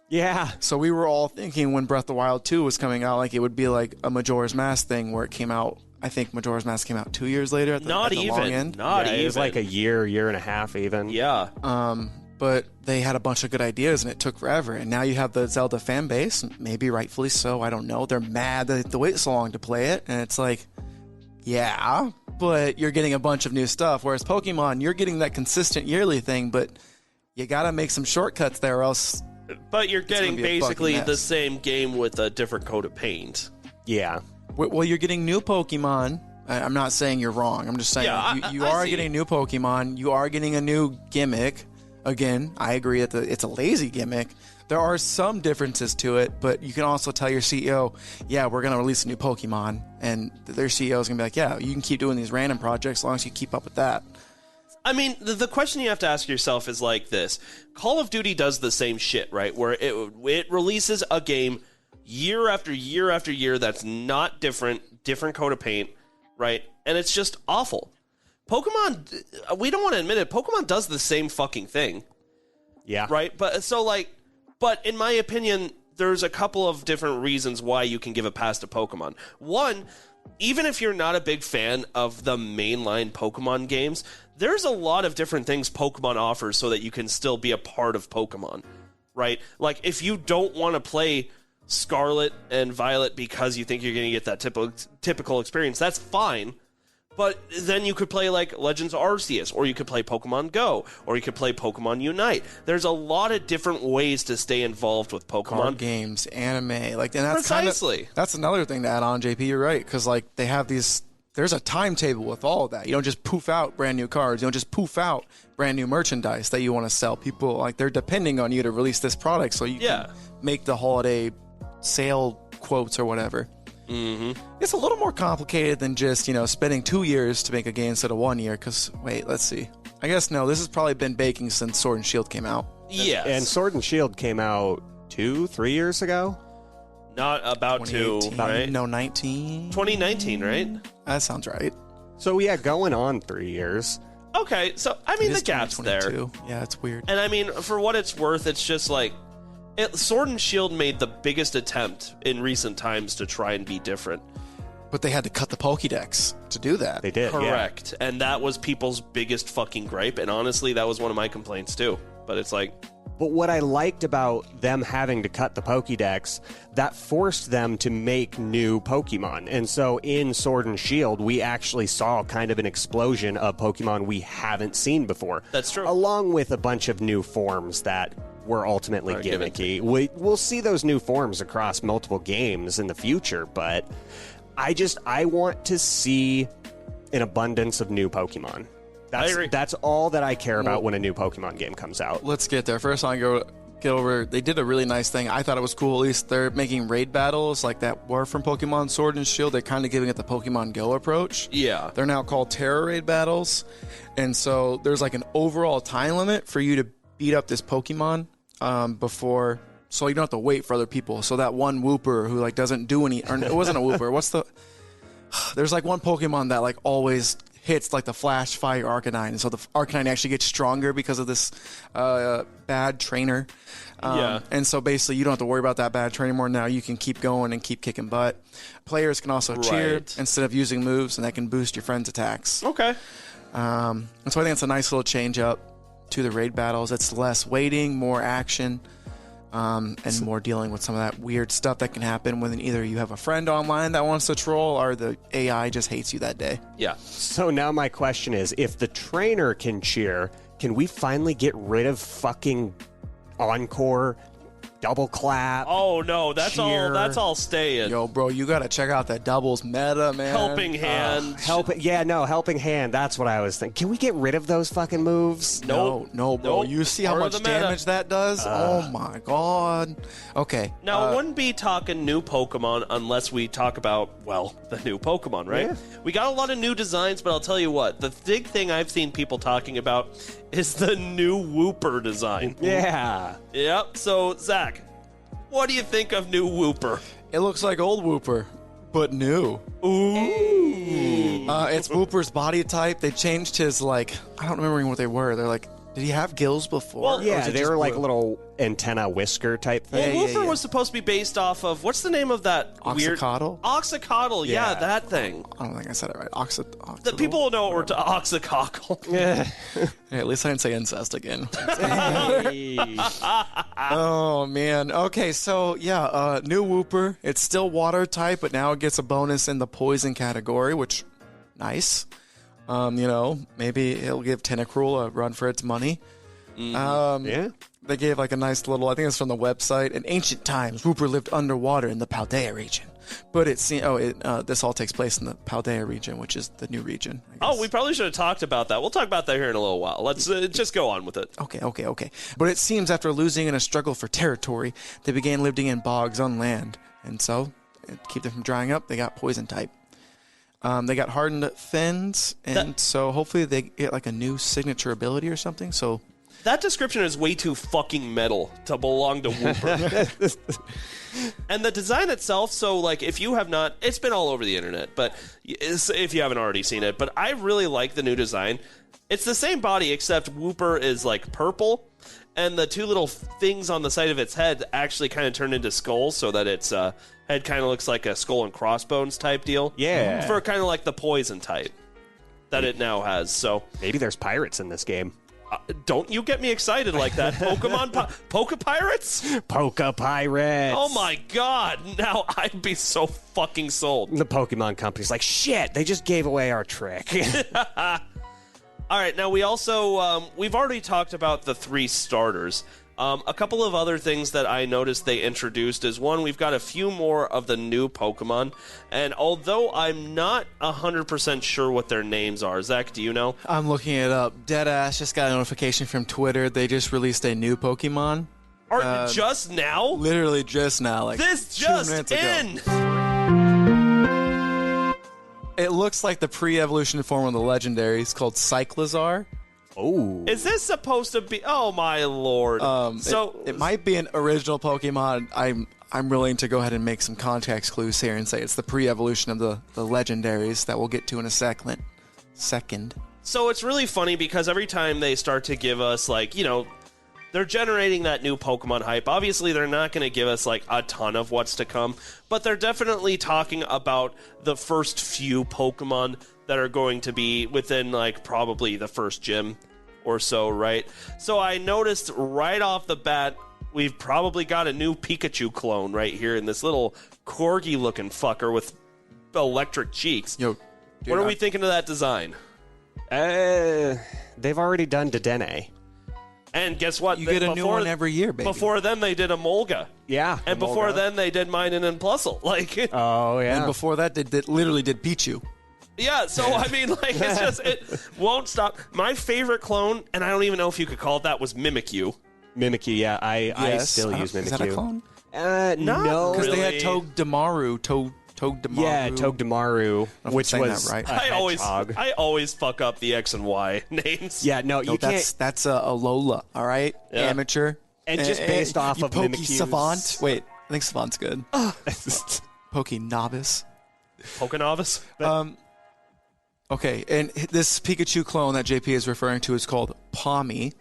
Yeah. So we were all thinking when Breath of the Wild 2 was coming out, like it would be like a Majora's Mask thing where it came out. I think Majora's Mask came out 2 years later at the, Not at the even. long end. Not Yeah, even. it was like a year and a half even. Yeah. But they had a bunch of good ideas and it took forever. And now you have the Zelda fan base, maybe rightfully so. I don't know. They're mad that they wait so long to play it. And it's like, yeah, but you're getting a bunch of new stuff. Whereas Pokemon, you're getting that consistent yearly thing, but you gotta make some shortcuts there, or else. But you're getting gonna be a fucking basically mess. the same game with a different coat of paint. Yeah. Well, you're getting new Pokemon. I'm not saying you're wrong. I'm just saying Yeah, you I are see. getting new Pokemon. You are getting a new gimmick. Again, I agree that it's a lazy gimmick. There are some differences to it, but you can also tell your CEO, yeah, we're going to release a new Pokemon. And their CEO is going to be like, yeah, you can keep doing these random projects as long as you keep up with that. I mean, the question you have to ask yourself is like this. Call of Duty does the same shit, right? Where it releases a game year after year after year that's not different coat of paint, right? And it's just awful. Pokemon, we don't want to admit it, Pokemon does the same fucking thing. Yeah. Right? But in my opinion, there's a couple of different reasons why you can give a pass to Pokemon. One, even if you're not a big fan of the mainline Pokemon games, there's a lot of different things Pokemon offers so that you can still be a part of Pokemon, right? Like, if you don't want to play Scarlet and Violet because you think you're going to get that typical experience, that's fine. But then you could play, like, Legends Arceus, or you could play Pokemon Go, or you could play Pokemon Unite. There's a lot of different ways to stay involved with Pokemon. Card games, anime, like, and that's Precisely. That's another thing to add on, JP. You're right, because like they have these. There's a timetable with all of that. You don't just poof out brand new cards. You don't just poof out brand new merchandise that you want to sell. People like they're depending on you to release this product so you can make the holiday sale quotes or whatever. Mm-hmm. It's a little more complicated than just, spending 2 years to make a game instead of 1 year. Because, wait, let's see. I guess, no, this has probably been baking since Sword and Shield came out. Yes. And Sword and Shield came out 2-3 years ago? Not about to, 2018, right? No, 19? 2019, right? That sounds right. So, yeah, going on 3 years. Okay, so, I mean, It the is gap's there. 2022. Yeah, it's weird. And, I mean, for what it's worth, it's just like... Sword and Shield made the biggest attempt in recent times to try and be different. But they had to cut the Pokédex to do that. They did, Correct. Yeah. And that was people's biggest fucking gripe. And honestly, that was one of my complaints too. But it's like... But what I liked about them having to cut the Pokédex, that forced them to make new Pokemon. And so in Sword and Shield, we actually saw kind of an explosion of Pokemon we haven't seen before. That's true. Along with a bunch of new forms that were ultimately gimmicky. We'll see those new forms across multiple games in the future, but I want to see an abundance of new Pokemon. I agree. That's all that I care about when a new Pokemon game comes out. Let's get there. First, I want to get over. They did a really nice thing. I thought it was cool. At least they're making raid battles like that were from Pokemon Sword and Shield. They're kind of giving it the Pokemon Go approach. Yeah. They're now called Terra Raid battles. And so there's like an overall time limit for you to beat up this Pokemon before. So you don't have to wait for other people. So that one Wooper who like doesn't do any. Or it wasn't a Wooper. What's the. There's like one Pokemon that like always hits like the Flash Fire Arcanine, and so the Arcanine actually gets stronger because of this bad trainer. And so basically you don't have to worry about that bad trainer anymore. Now you can keep going and keep kicking butt. Players can also cheer Right. instead of using moves, and that can boost your friend's attacks. Okay. And so I think it's a nice little change up to the raid battles. It's less waiting, more action, and more dealing with some of that weird stuff that can happen when either you have a friend online that wants to troll or the AI just hates you that day. Yeah. So now my question is, if the trainer can cheer, can we finally get rid of fucking encore, double clap? Oh no, that's cheer? all staying. Yo, bro, you gotta check out that doubles meta, man. Helping hand. Helping hand. That's what I was thinking. Can we get rid of those fucking moves? Nope. No, bro. Nope. You see how Part of much the meta. damage that does? Oh my god. Okay. Now, it wouldn't be talking new Pokemon unless we talk about, well, the new Pokemon, right? Yeah. We got a lot of new designs, but I'll tell you what, the big thing I've seen people talking about is the new Wooper design. Yeah. Yep. So, Zach, what do you think of new Wooper? It looks like old Wooper, but new. Ooh. It's Wooper's body type. They changed his, like, I don't remember what they were. They're like, did he have gills before? Well, Or was Yeah, it they just were like blue? little antenna whisker type Well, thing. Yeah, Wooper yeah. was supposed to be based off of, what's the name of that weird... Oxycodle? Oxycodle, yeah, Yeah. that thing. I don't think I said it right. The people will know what we're Oxycockle. Yeah. Yeah, at least I didn't say incest again. Oh, man. Okay, so, yeah, new Wooper. It's still water type, but now it gets a bonus in the poison category, which, nice. Maybe it'll give Tentacruel a run for its money. Yeah. They gave like a nice little, I think it's from the website. In ancient times, Wooper lived underwater in the Paldea region. But this all takes place in the Paldea region, which is the new region. Oh, we probably should have talked about that. We'll talk about that here in a little while. Let's just go on with it. Okay. But it seems after losing in a struggle for territory, they began living in bogs on land. And so, to keep them from drying up, they got poison type. They got hardened fins, and so hopefully they get like a new signature ability or something. So that description is way too fucking metal to belong to Wooper. And the design itself, so like if you have not, it's been all over the internet, but if you haven't already seen it, but I really like the new design. It's the same body except Wooper is like purple, and the two little things on the side of its head actually kind of turn into skulls so that its head kind of looks like a skull and crossbones type deal. Yeah. For kind of like the poison type that it now has. So Maybe there's pirates in this game. Don't you get me excited like that. Pokemon Poke Pirates? Poke Pirates. Oh my god. Now I'd be so fucking sold. The Pokemon company's like, shit, they just gave away our trick. All right, now we also, we've already talked about the 3 starters. A couple of other things that I noticed they introduced is, one, we've got a few more of the new Pokemon, and although I'm not 100% sure what their names are, Zach, do you know? I'm looking it up. Deadass just got a notification from Twitter. They just released a new Pokemon. Just now? Literally just now. Like This 2 just minutes ago. in! It looks like the pre-evolution form of the legendaries called Cyclizar. Oh. Is this supposed to be... Oh, my lord. It might be an original Pokemon. I'm willing to go ahead and make some context clues here and say it's the pre-evolution of the legendaries that we'll get to in a second. So it's really funny because every time they start to give us, like, they're generating that new Pokemon hype. Obviously, they're not going to give us, like, a ton of what's to come, but they're definitely talking about the first few Pokemon that are going to be within, like, probably the first gym or so, right? So I noticed right off the bat, we've probably got a new Pikachu clone right here in this little corgi-looking fucker with electric cheeks. Yo, dude, what are we thinking of that design? They've already done Dedenne. And guess what? You get a new one every year, baby. Before then, they did a Molga. Yeah. And before then, they did Minun and Plusle. Like, Oh, yeah. And before that, they literally did Pichu. yeah, so, I mean, like, it's just, it won't stop. My favorite clone, and I don't even know if you could call it that, was Mimikyu. Mimikyu, yeah. I still use Mimikyu. Is that a clone? No. Because they had Really? Togedemaru. Togedemaru. Yeah, Togedemaru, which saying was that right. I always fuck up the X and Y names. Yeah, no, No, you can't. that's a Lola, all right? Yeah. Amateur. And just based off you of Pokey Mimikyu's- Savant. Wait, I think Savant's good. Pokey Novice. Pokenovus. Okay, and this Pikachu clone that JP is referring to is called Palmy,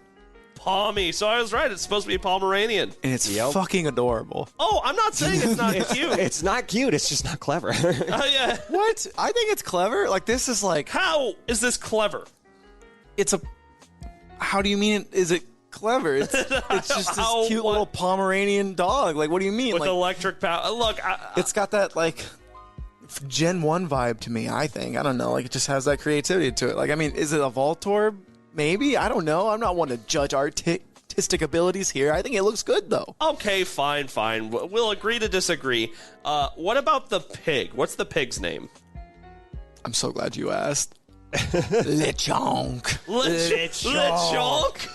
Palmy. So I was right. It's supposed to be Pomeranian. and it's Yep. fucking adorable. Oh, I'm not saying it's not cute. It's not cute. It's just not clever. Yeah. What? I think it's clever. Like, this is like, How is this clever? it's a... How do you mean, is it clever? It's just How- this cute what? little Pomeranian dog. Like, what do you mean? With Like, electric power. Look, it's got that, like... Gen 1 vibe to me, I think. I don't know. Like, it just has that creativity to it. Like, I mean, is it a Voltorb? Maybe. I don't know. I'm not one to judge artistic abilities here. I think it looks good, though. okay, fine. We'll agree to disagree. What about the pig? What's the pig's name? I'm so glad you asked. Lechonk. Lechonk?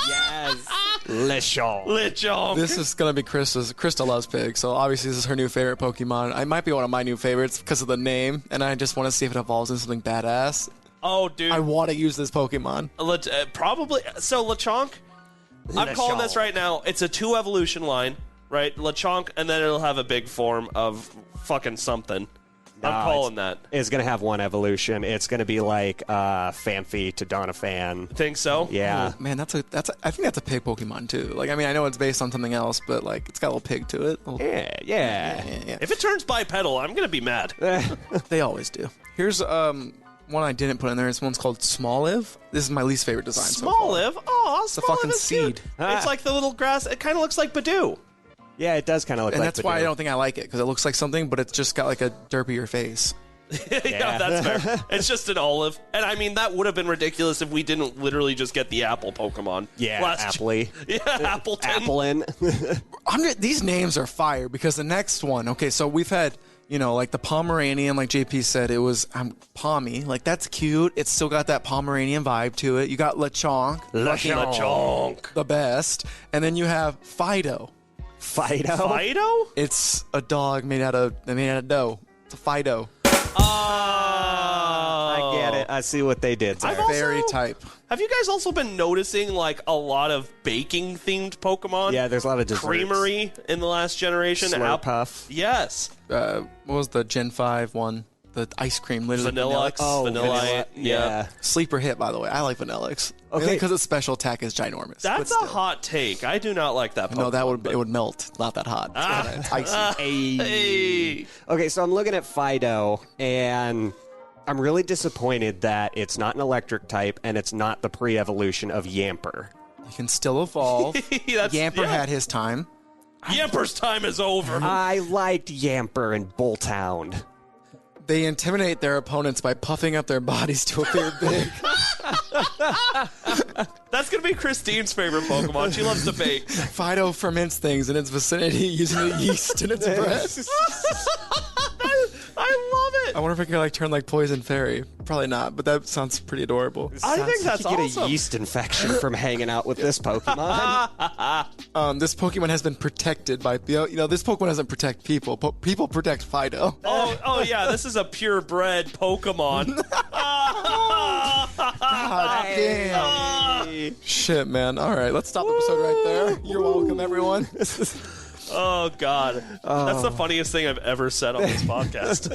Yes. Lechonk. Lechonk. This is going to be Krista's. Krista loves pig, so obviously this is her new favorite Pokemon. It might be one of my new favorites because of the name, and I just want to see if it evolves into something badass. Oh, dude. I want to use this Pokemon. Probably. So, Lechonk, I'm calling this right now. It's a 2 evolution line, right? Lechonk, and then it'll have a big form of fucking something. I'm calling that. It's going to have one evolution. It's going to be like Fanfi to Donaphan. Think so? Yeah. Oh, man, I think that's a pig Pokemon too. Like, I mean, I know it's based on something else, but like, it's got a little pig to it. Yeah. If it turns bipedal, I'm going to be mad. They always do. Here's one I didn't put in there. This one's called Smoliv. This is my least favorite design. Smoliv? Oh, It's a fucking seed. It's like the little grass. It kind of looks like Badoo. Yeah, it does kind of look And like that's why I don't think I like it, because it looks like something, but it's just got like a derpier face. Yeah, that's fair. It's just an olive. And I mean, that would have been ridiculous if we didn't literally just get the apple Pokemon. Yeah, Appley. Yeah, Appleton. Applin. These names are fire because the next one, okay, so we've had, like the Pomeranian, like JP said, it was Pommy. Like, that's cute. It's still got that Pomeranian vibe to it. You got Lechonk. Lechonk. The best. And then you have Fido. Fido? It's a dog made out of dough. It's a Fido. I get it. I see what they did there. Fairy type. Have you guys also been noticing, like, a lot of baking-themed Pokemon? Yeah, there's a lot of desserts. Creamery in the last generation. Slurpuff. Yes. What was the Gen 5 one? The ice cream, literally Vanillix. Vanilla. Yeah. Sleeper hit, by the way. I like Vanillix. Okay. Because its special attack is ginormous. That's a hot take. I do not like that Pokemon. No, it would melt. Not that hot. It's icy. Hey. Okay, so I'm looking at Fido, and I'm really disappointed that it's not an electric type, and it's not the pre-evolution of Yamper. You can still evolve. Yamper had his time. Yamper's time is over. I liked Yamper and Bulltown. They intimidate their opponents by puffing up their bodies to appear big. That's going to be Christine's favorite Pokemon. She loves to bake. Fido ferments things in its vicinity using the yeast in its breath. I love it. I wonder if it could turn like Poison Fairy. Probably not, but that sounds pretty adorable. I think that's you get awesome. a yeast infection from hanging out with this Pokemon. This Pokemon has been protected by this Pokemon doesn't protect people. People protect Fido. Oh yeah, this is a purebred Pokemon. God damn. Shit, man. All right, let's stop the episode right there. You're welcome, everyone. Oh, God. That's the funniest thing I've ever said on this podcast.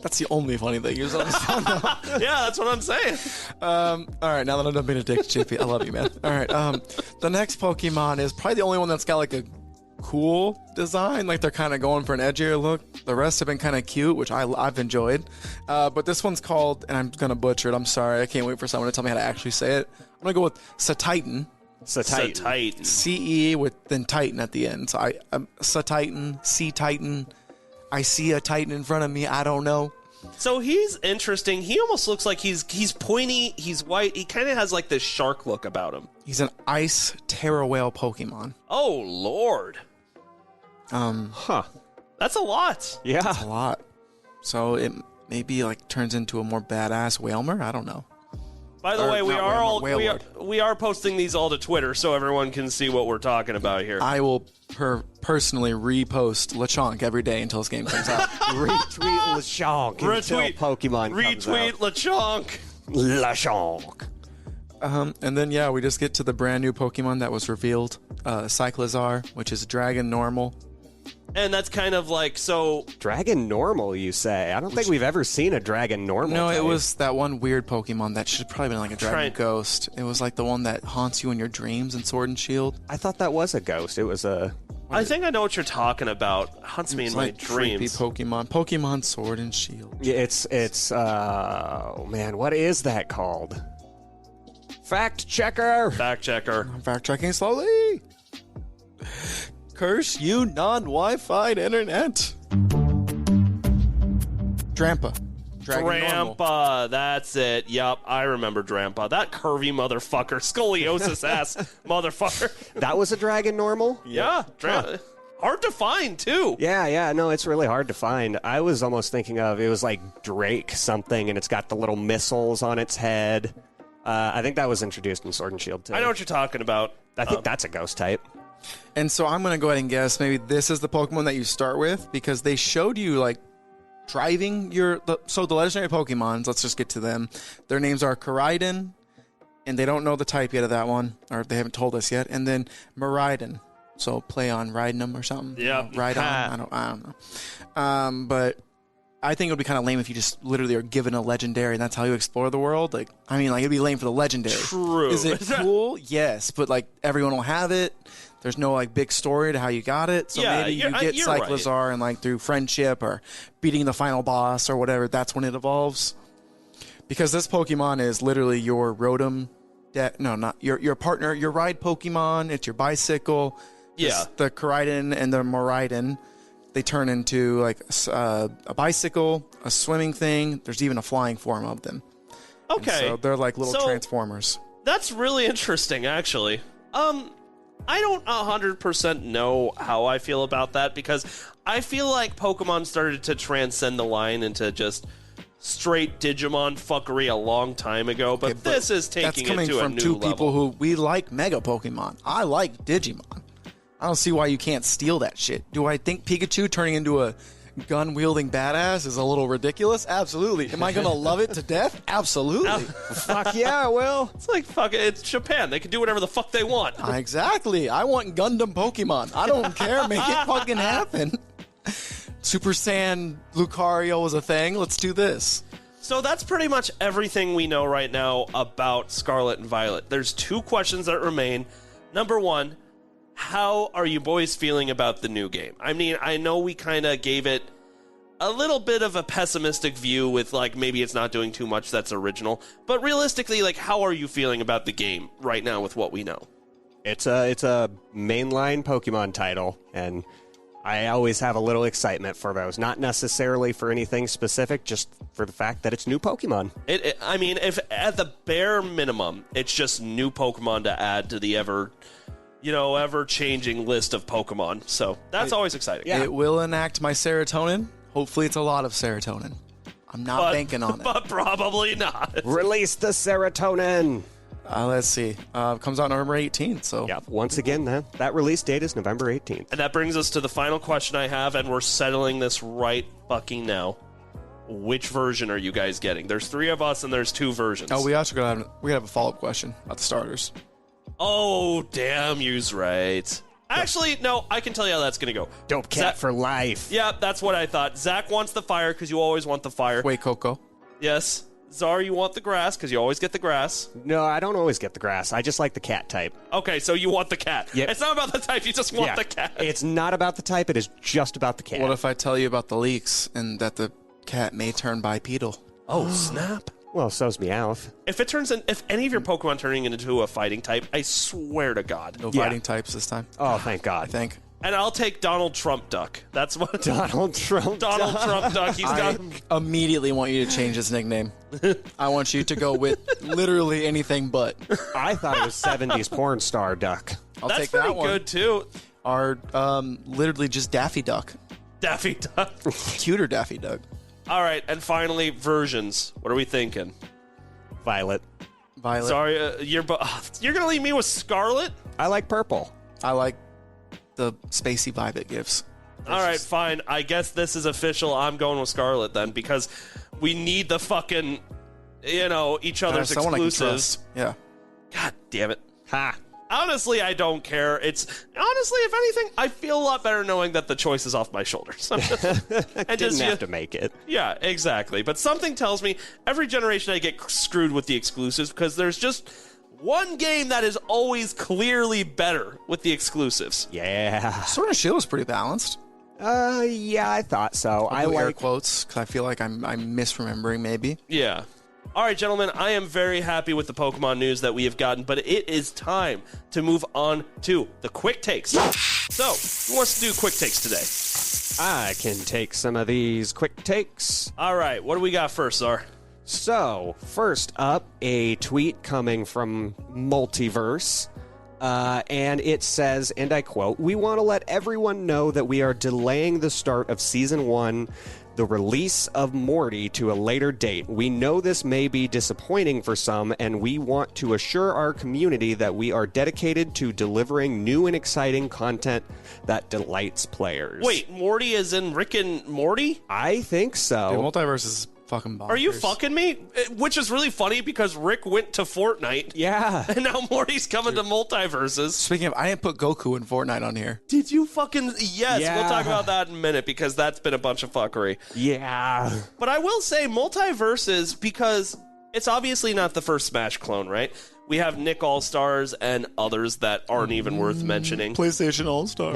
That's the only funny thing you've said on this podcast. Yeah, that's what I'm saying. All right, now that I'm done being a dick, JP, I love you, man. All right, the next Pokemon is probably the only one that's got like a cool design. Like they're kind of going for an edgier look. The rest have been kind of cute, which I've enjoyed. But this one's called, and I'm going to butcher it. I'm sorry. I can't wait for someone to tell me how to actually say it. I'm going to go with Satitan. Titan. CE with then Titan at the end. So I'm Titan, C Titan. I see a Titan in front of me. I don't know. So he's interesting. He almost looks like he's pointy. He's white. He kind of has like this shark look about him. He's an ice terror whale Pokemon. Oh Lord. That's a lot. Yeah. That's a lot. So it maybe turns into a more badass Whalmer. I don't know. By the way, we are posting these all to Twitter so everyone can see what we're talking about here. I will personally repost Lechonk every day until this game comes out. Retweet Lechonk until Pokemon comes out. Retweet Lechonk. Lechonk. And then, we just get to the brand new Pokemon that was revealed, Cyclizar, which is Dragon Normal. And that's kind of like, so... Dragon Normal, you say? I don't think we've ever seen a Dragon Normal. No, type. it was that one weird Pokemon that should probably been like a Dragon Ghost. It was like the one that haunts you in your dreams in Sword and Shield. I thought that was a ghost. It was a... I think I know what you're talking about. Haunts me in my dreams. Creepy Pokemon Sword and Shield. Yeah, it's oh man, what is that called? Fact checker. Fact checker. I'm fact checking slowly. Curse you non-Wi-Fi internet. Drampa. Drampa, that's it. Yup, I remember Drampa. That curvy motherfucker, scoliosis ass motherfucker. That was a Dragon Normal? Yeah, hard to find too. Yeah, no, it's really hard to find. I was almost thinking of it was like Drake something, and it's got the little missiles on its head. I think that was introduced in Sword and Shield too. I know what you're talking about. I think that's a ghost type. And so I'm going to go ahead and guess maybe this is the Pokemon that you start with because they showed you driving so the legendary Pokemons, let's just get to them. Their names are Koraidon, and they don't know the type yet of that one, or they haven't told us yet. And then Miraidon, so play on riding them or something. Yeah. Ride on, I don't know. But I think it would be kind of lame if you just literally are given a legendary and that's how you explore the world. It'd be lame for the legendary. True. Is it cool? Yes, but everyone will have it. There's no big story to how you got it. So maybe you get Cyclizar right. And through friendship or beating the final boss or whatever, that's when it evolves. Because this Pokemon is literally your Rotom not your partner, your ride Pokemon, it's your bicycle. Yeah. The Koraidon and the Miraidon. they turn into like a bicycle, a swimming thing. There's even a flying form of them. Okay. And so they're like little transformers. That's really interesting, actually. I don't 100% know how I feel about that, because I feel like Pokemon started to transcend the line into just straight Digimon fuckery a long time ago, but this is taking it to a new level. That's coming from two people who we like Mega Pokemon. I like Digimon. I don't see why you can't steal that shit. Do I think Pikachu turning into a gun-wielding badass is a little ridiculous? Absolutely. Am I going to love it to death? Absolutely. Fuck yeah, I will. It's like, fuck it, it's Japan. They can do whatever the fuck they want. Exactly. I want Gundam Pokemon. I don't care. Make it fucking happen. Super Saiyan Lucario is a thing. Let's do this. So that's pretty much everything we know right now about Scarlet and Violet. There's 2 questions that remain. Number 1, how are you boys feeling about the new game? I mean, I know we kind of gave it a little bit of a pessimistic view with, like, maybe it's not doing too much that's original. But realistically, like, how are you feeling about the game right now with what we know? It's a mainline Pokemon title, and I always have a little excitement for those. Not necessarily for anything specific, just for the fact that it's new Pokemon. I mean, if at the bare minimum, it's just new Pokemon to add to the ever-changing list of Pokemon. So that's always exciting. Yeah. It will enact my serotonin. Hopefully it's a lot of serotonin. I'm not banking on it. But probably not. Release the serotonin! Let's see. Comes out November 18th. So yeah, once again, that release date is November 18th. And that brings us to the final question I have, and we're settling this right fucking now. Which version are you guys getting? There's 3 of us, and there's 2 versions. Oh, we have a follow-up question about the starters. Oh, damn, you's right. Actually, no, I can tell you how that's going to go. Dope cat for life. Yeah, that's what I thought. Zach wants the fire because you always want the fire. Wait, Coco. Yes. Czar, you want the grass because you always get the grass. No, I don't always get the grass. I just like the cat type. Okay, so you want the cat. Yep. It's not about the type, you just want the cat. It's not about the type, it is just about the cat. What if I tell you about the leaks and that the cat may turn bipedal? Oh, snap. Well, so's Meowth. If any of your Pokemon turning into a fighting type, I swear to God. No fighting types this time. Oh, thank God. I think. And I'll take Donald Trump Duck. That's what Donald Trump Duck. I immediately want you to change his nickname. I want you to go with literally anything but. I thought it was 70s porn star Duck. I'll That's take that pretty one. good too. Or literally just Daffy Duck. Daffy Duck. Cuter Daffy Duck. All right, and finally, versions. What are we thinking? Violet. Sorry, you're gonna leave me with Scarlet? I like purple. I like the spacey vibe it gives. All right, fine. I guess this is official. I'm going with Scarlet then, because we need the fucking, each other's someone I can exclusives. trust. Yeah. God damn it. Ha. Honestly, I don't care. Honestly, if anything, I feel a lot better knowing that the choice is off my shoulders. Didn't have to make it. Yeah, exactly. But something tells me every generation I get screwed with the exclusives, because there's just one game that is always clearly better with the exclusives. Yeah. Sword and Shield is pretty balanced. Yeah, I thought so. I like air quotes because I feel like I'm misremembering maybe. Yeah. All right, gentlemen, I am very happy with the Pokemon news that we have gotten, but it is time to move on to the quick takes. So, who wants to do quick takes today? I can take some of these quick takes. All right, what do we got first, Czar? So, first up, a tweet coming from Multiverse. And it says, and I quote, "We want to let everyone know that we are delaying the start of Season 1, the release of Morty, to a later date. We know this may be disappointing for some, and we want to assure our community that we are dedicated to delivering new and exciting content that delights players." Wait, Morty is in Rick and Morty? I think so. Dude, Multiverse is fucking bonkers. Are you fucking me? Which is really funny because Rick went to Fortnite. Yeah. And now Morty's coming to multiverses. Speaking of, I didn't put Goku in Fortnite on here. Did you fucking... Yes, Yeah. we'll talk about that in a minute because that's been a bunch of fuckery. Yeah. But I will say multiverses because it's obviously not the first Smash clone, right? We have Nick All-Stars and others that aren't even worth mentioning. PlayStation All-Stars.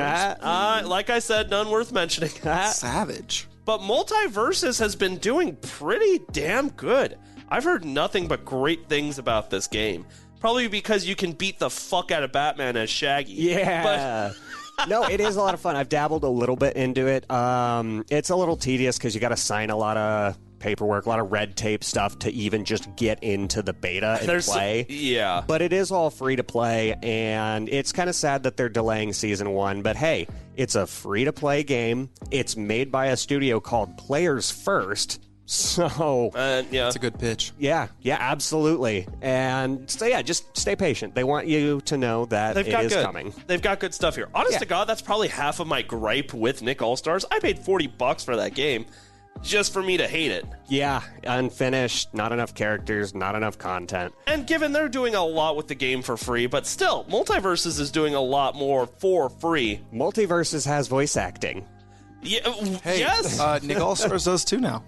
Like I said, none worth mentioning. Savage. But Multiverses has been doing pretty damn good. I've heard nothing but great things about this game. Probably because you can beat the fuck out of Batman as Shaggy. Yeah. No, it is a lot of fun. I've dabbled a little bit into it. It's a little tedious because you got to sign a lot of paperwork, a lot of red tape stuff to even just get into the beta and play. Yeah. But it is all free to play, and it's kind of sad that they're delaying Season 1. But hey, it's a free-to-play game. It's made by a studio called Players First. So, yeah. It's a good pitch. yeah, absolutely. And so, yeah, just stay patient. They want you to know that it is coming. They've got good stuff here. Honest to God, that's probably half of my gripe with Nick All-Stars. I paid $40 for that game just for me to hate it. Yeah, unfinished, not enough characters, not enough content. And given they're doing a lot with the game for free, but still, Multiverses is doing a lot more for free. Multiverses has voice acting. Yeah, Hey, yes. Nick All-Stars does too now.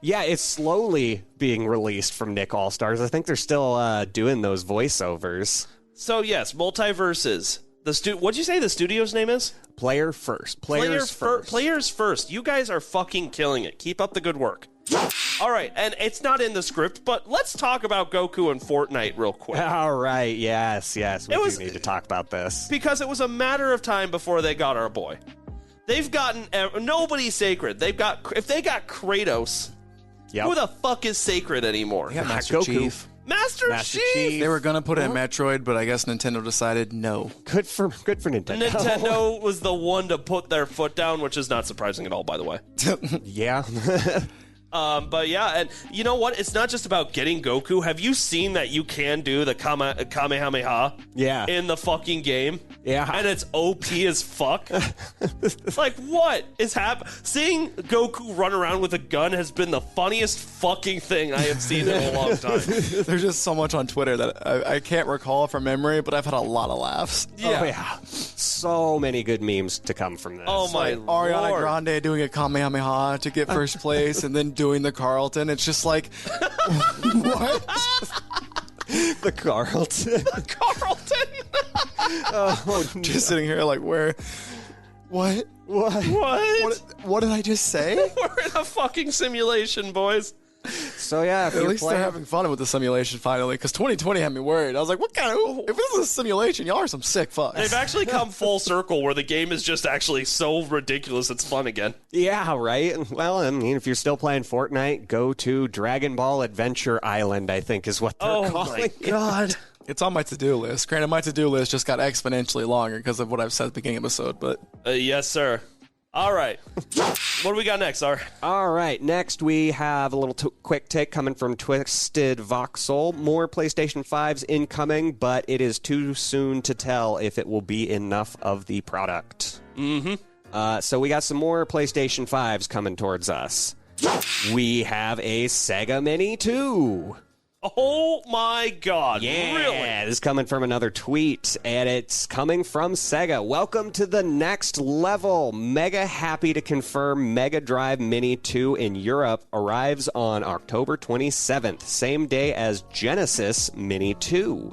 Yeah, it's slowly being released from Nick All-Stars. I think they're still doing those voiceovers. So yes, Multiverses. What'd you say the studio's name is? Player First. Players First. Players First. You guys are fucking killing it. Keep up the good work. All right, and it's not in the script, but let's talk about Goku and Fortnite real quick. All right, yes. We do need to talk about this. Because it was a matter of time before they got our boy. They've gotten nobody's sacred. If they got Kratos, who the fuck is sacred anymore? Yeah, Master Goku. Chief. Master Chief. They were gonna put it in Metroid, but I guess Nintendo decided no. Good for Nintendo. Nintendo was the one to put their foot down, which is not surprising at all, by the way. Yeah. But yeah, and you know what? It's not just about getting Goku. Have you seen that you can do the Kamehameha Yeah. in the fucking game? Yeah. And it's OP as fuck. Like, what is happening? Seeing Goku run around with a gun has been the funniest fucking thing I have seen in a long time. There's just so much on Twitter that I can't recall from memory, but I've had a lot of laughs. Yeah. Oh, yeah. So many good memes to come from this. Oh my Ariana Lord. Grande doing a Kamehameha to get first place and then doing the Carlton. It's just like, what? The Carlton. Carlton! Just sitting here like, where? What? What did I just say? We're in a fucking simulation, boys. So yeah, if At you're least they're having fun with the simulation finally, because 2020 had me worried. I was like, what kind of... If this is a simulation, y'all are some sick fucks. They've actually come full circle where the game is just actually so ridiculous it's fun again. Yeah, right. Well, I mean, if you're still playing Fortnite, go to Dragon Ball Adventure Island, I think is what they're calling it. God. It's on my to-do list. Granted, my to-do list just got exponentially longer because of what I've said at the beginning of the episode, but... Yes, sir. All right. What do we got next, Ar? All right, next we have a little quick take coming from Twisted Voxel. More PlayStation 5s incoming, but it is too soon to tell if it will be enough of the product. So we got some more PlayStation 5s coming towards us. We have a Sega Mini 2. Oh my God! Yeah, Really? this is coming from another tweet, and it's coming from Sega. Welcome to the next level. Mega happy to confirm Mega Drive Mini 2 in Europe arrives on October 27th, same day as Genesis Mini 2.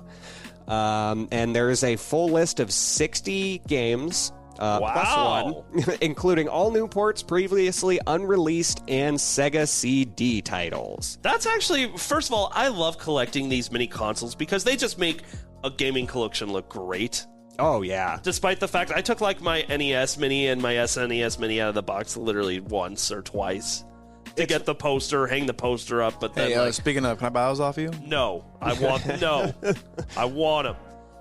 And there is a full list of 60 games. Wow. Plus one, including all new ports, previously unreleased, and Sega CD titles. That's actually, first of all, I love collecting these mini consoles because they just make a gaming collection look great. Oh, yeah. Despite the fact I took like my NES Mini and my SNES Mini out of the box literally once or twice to get the poster, hang the poster up, but then Hey, speaking of, can I buy those off you? no, I want them.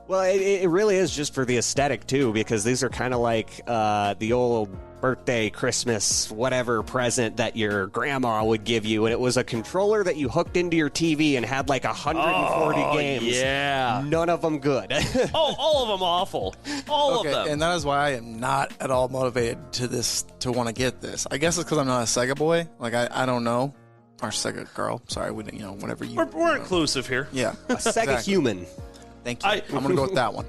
Well, it really is just for the aesthetic, too, because these are kind of like the old birthday, Christmas, whatever present that your grandma would give you, and it was a controller that you hooked into your TV and had like 140 games. Yeah. None of them good. Oh, all of them awful. All of them. And that is why I am not at all motivated to want to get this. I guess it's because I'm not a Sega boy. Like, I don't know. Or Sega girl. Sorry, we didn't, whatever you... We're inclusive here. Yeah. A Sega human. Thank you. I'm going to go with that one.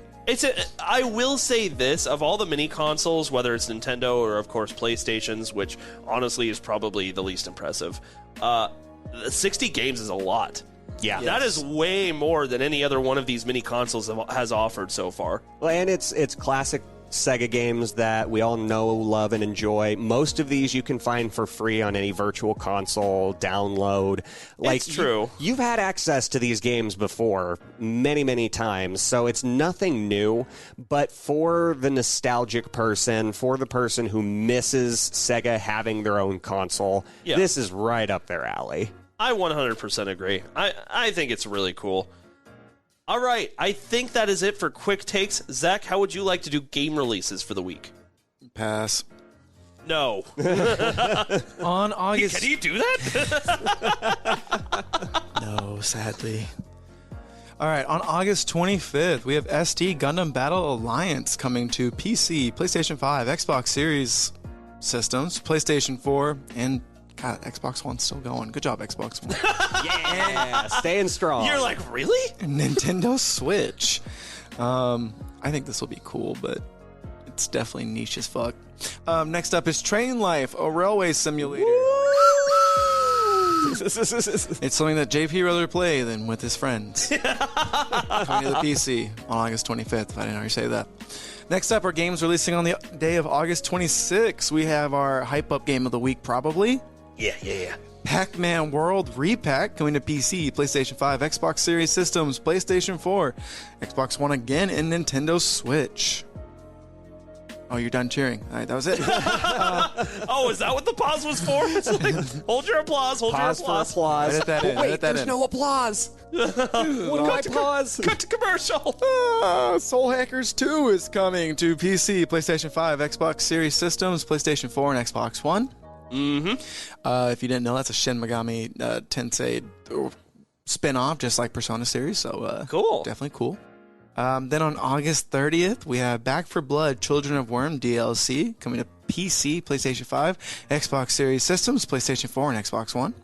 I will say this, of all the mini consoles, whether it's Nintendo or, of course, PlayStations, which honestly is probably the least impressive, 60 games is a lot. Yeah. That is way more than any other one of these mini consoles has offered so far. Well, and it's classic Sega games that we all know, love, and enjoy. Most of these you can find for free on any virtual console download. It's true. You've had access to these games before many, many times, so it's nothing new. But for the nostalgic person, for the person who misses Sega having their own console, this is right up their alley. I 100% agree. I think it's really cool. All right, I think that is it for quick takes. Zach, how would you like to do game releases for the week? Pass. No. On August... Can you do that? No, sadly. All right, on August 25th, we have SD Gundam Battle Alliance coming to PC, PlayStation 5, Xbox Series systems, PlayStation 4, and God, Xbox One's still going. Good job, Xbox One. Yeah, staying strong. You're like, really? Nintendo Switch. I think this will be cool, but it's definitely niche as fuck. Next up is Train Life, a railway simulator. It's something that JP would rather play than with his friends. Coming to the PC on August 25th, if I didn't already say that. Next up are games releasing on the day of August 26th. We have our hype-up game of the week, probably. Yeah. Pac-Man World Repack coming to PC, PlayStation 5, Xbox Series systems, PlayStation 4, Xbox One again, and Nintendo Switch. Oh, you're done cheering. All right, that was it. Is that what the pause was for? It's like, hold your applause, hold Pause your for applause. applause. Edit that in. Wait, Edit that there's in. no applause. Why pause? Cut to commercial. Soul Hackers 2 is coming to PC, PlayStation 5, Xbox Series systems, PlayStation 4, and Xbox One. Mm-hmm. If you didn't know, that's a Shin Megami Tensei spin-off, just like Persona series, so Cool. Definitely cool. Then on August 30th, we have Back 4 Blood Children of Worm DLC coming to PC, PlayStation 5, Xbox Series systems, PlayStation 4, and Xbox One.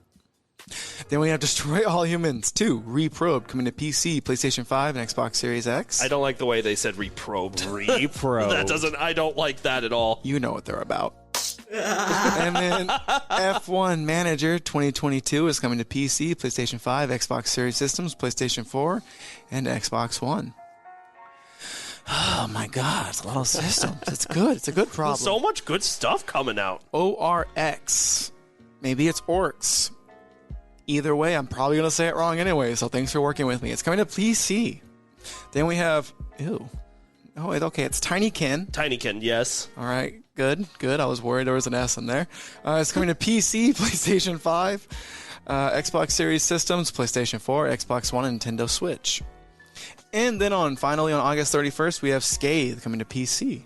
Then we have Destroy All Humans 2 Reprobed coming to PC, PlayStation 5, and Xbox Series X. I don't like the way they said reprobed. Reprobed. I don't like that at all. You know what they're about. And then F1 Manager 2022 is coming to PC, PlayStation 5, Xbox Series systems, PlayStation 4, and Xbox One. Oh my God, it's a lot of systems. It's good. It's a good problem. So much good stuff coming out. ORX. Maybe it's Orcs. Either way, I'm probably going to say it wrong anyway, so thanks for working with me. It's coming to PC. Then we have... Ew. Oh, okay, it's Tinykin. Tinykin, yes. All right, good. I was worried there was an S in there. It's coming to PC, PlayStation 5, Xbox Series systems, PlayStation 4, Xbox One, and Nintendo Switch. And then finally on August 31st, we have Scathe coming to PC.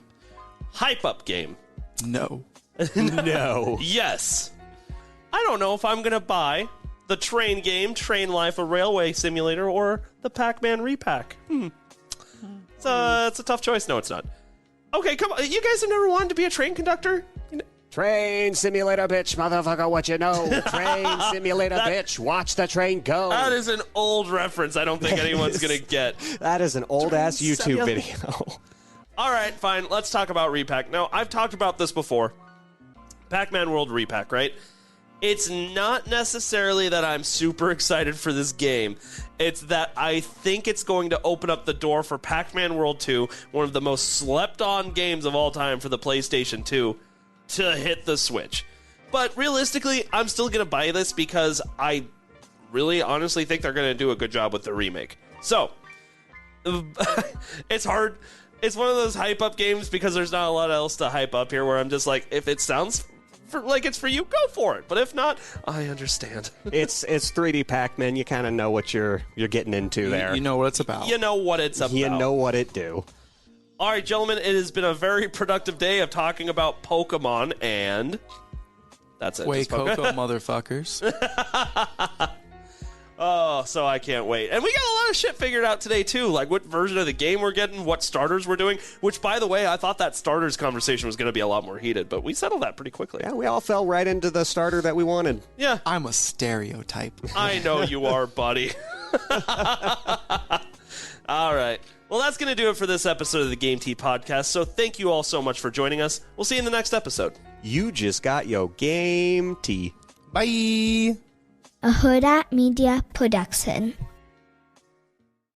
Hype up game. No. No. Yes. I don't know if I'm going to buy the train game, Train Life, a railway simulator, or the Pac-Man Repack. It's a tough choice. No, it's not. Okay, come on. You guys have never wanted to be a train conductor? Train simulator, bitch, motherfucker, what you know? Train simulator, bitch, watch the train go. That is an old reference I don't think anyone's going to get. That is an old-ass YouTube video. All right, fine. Let's talk about Repack. Now, I've talked about this before. Pac-Man World Repack, right? It's not necessarily that I'm super excited for this game. It's that I think it's going to open up the door for Pac-Man World 2, one of the most slept-on games of all time for the PlayStation 2, to hit the Switch. But realistically, I'm still going to buy this because I really honestly think they're going to do a good job with the remake. So, it's hard. It's one of those hype-up games because there's not a lot else to hype up here where I'm just like, if it sounds like it's for you, go for it. But if not, I understand. It's 3D Pac-Man. You kind of know what you're getting into there. You know what it's about. You know what it's about. You know what it do. All right, gentlemen, it has been a very productive day of talking about Pokemon, and that's it. Way Coco, motherfuckers. Oh, so I can't wait. And we got a lot of shit figured out today, too, like what version of the game we're getting, what starters we're doing, which, by the way, I thought that starters conversation was going to be a lot more heated, but we settled that pretty quickly. Yeah, we all fell right into the starter that we wanted. Yeah. I'm a stereotype. I know you are, buddy. All right. Well, that's going to do it for this episode of the Game Tea Podcast, so thank you all so much for joining us. We'll see you in the next episode. You just got your Game Tea. Bye. A Huda Media Production.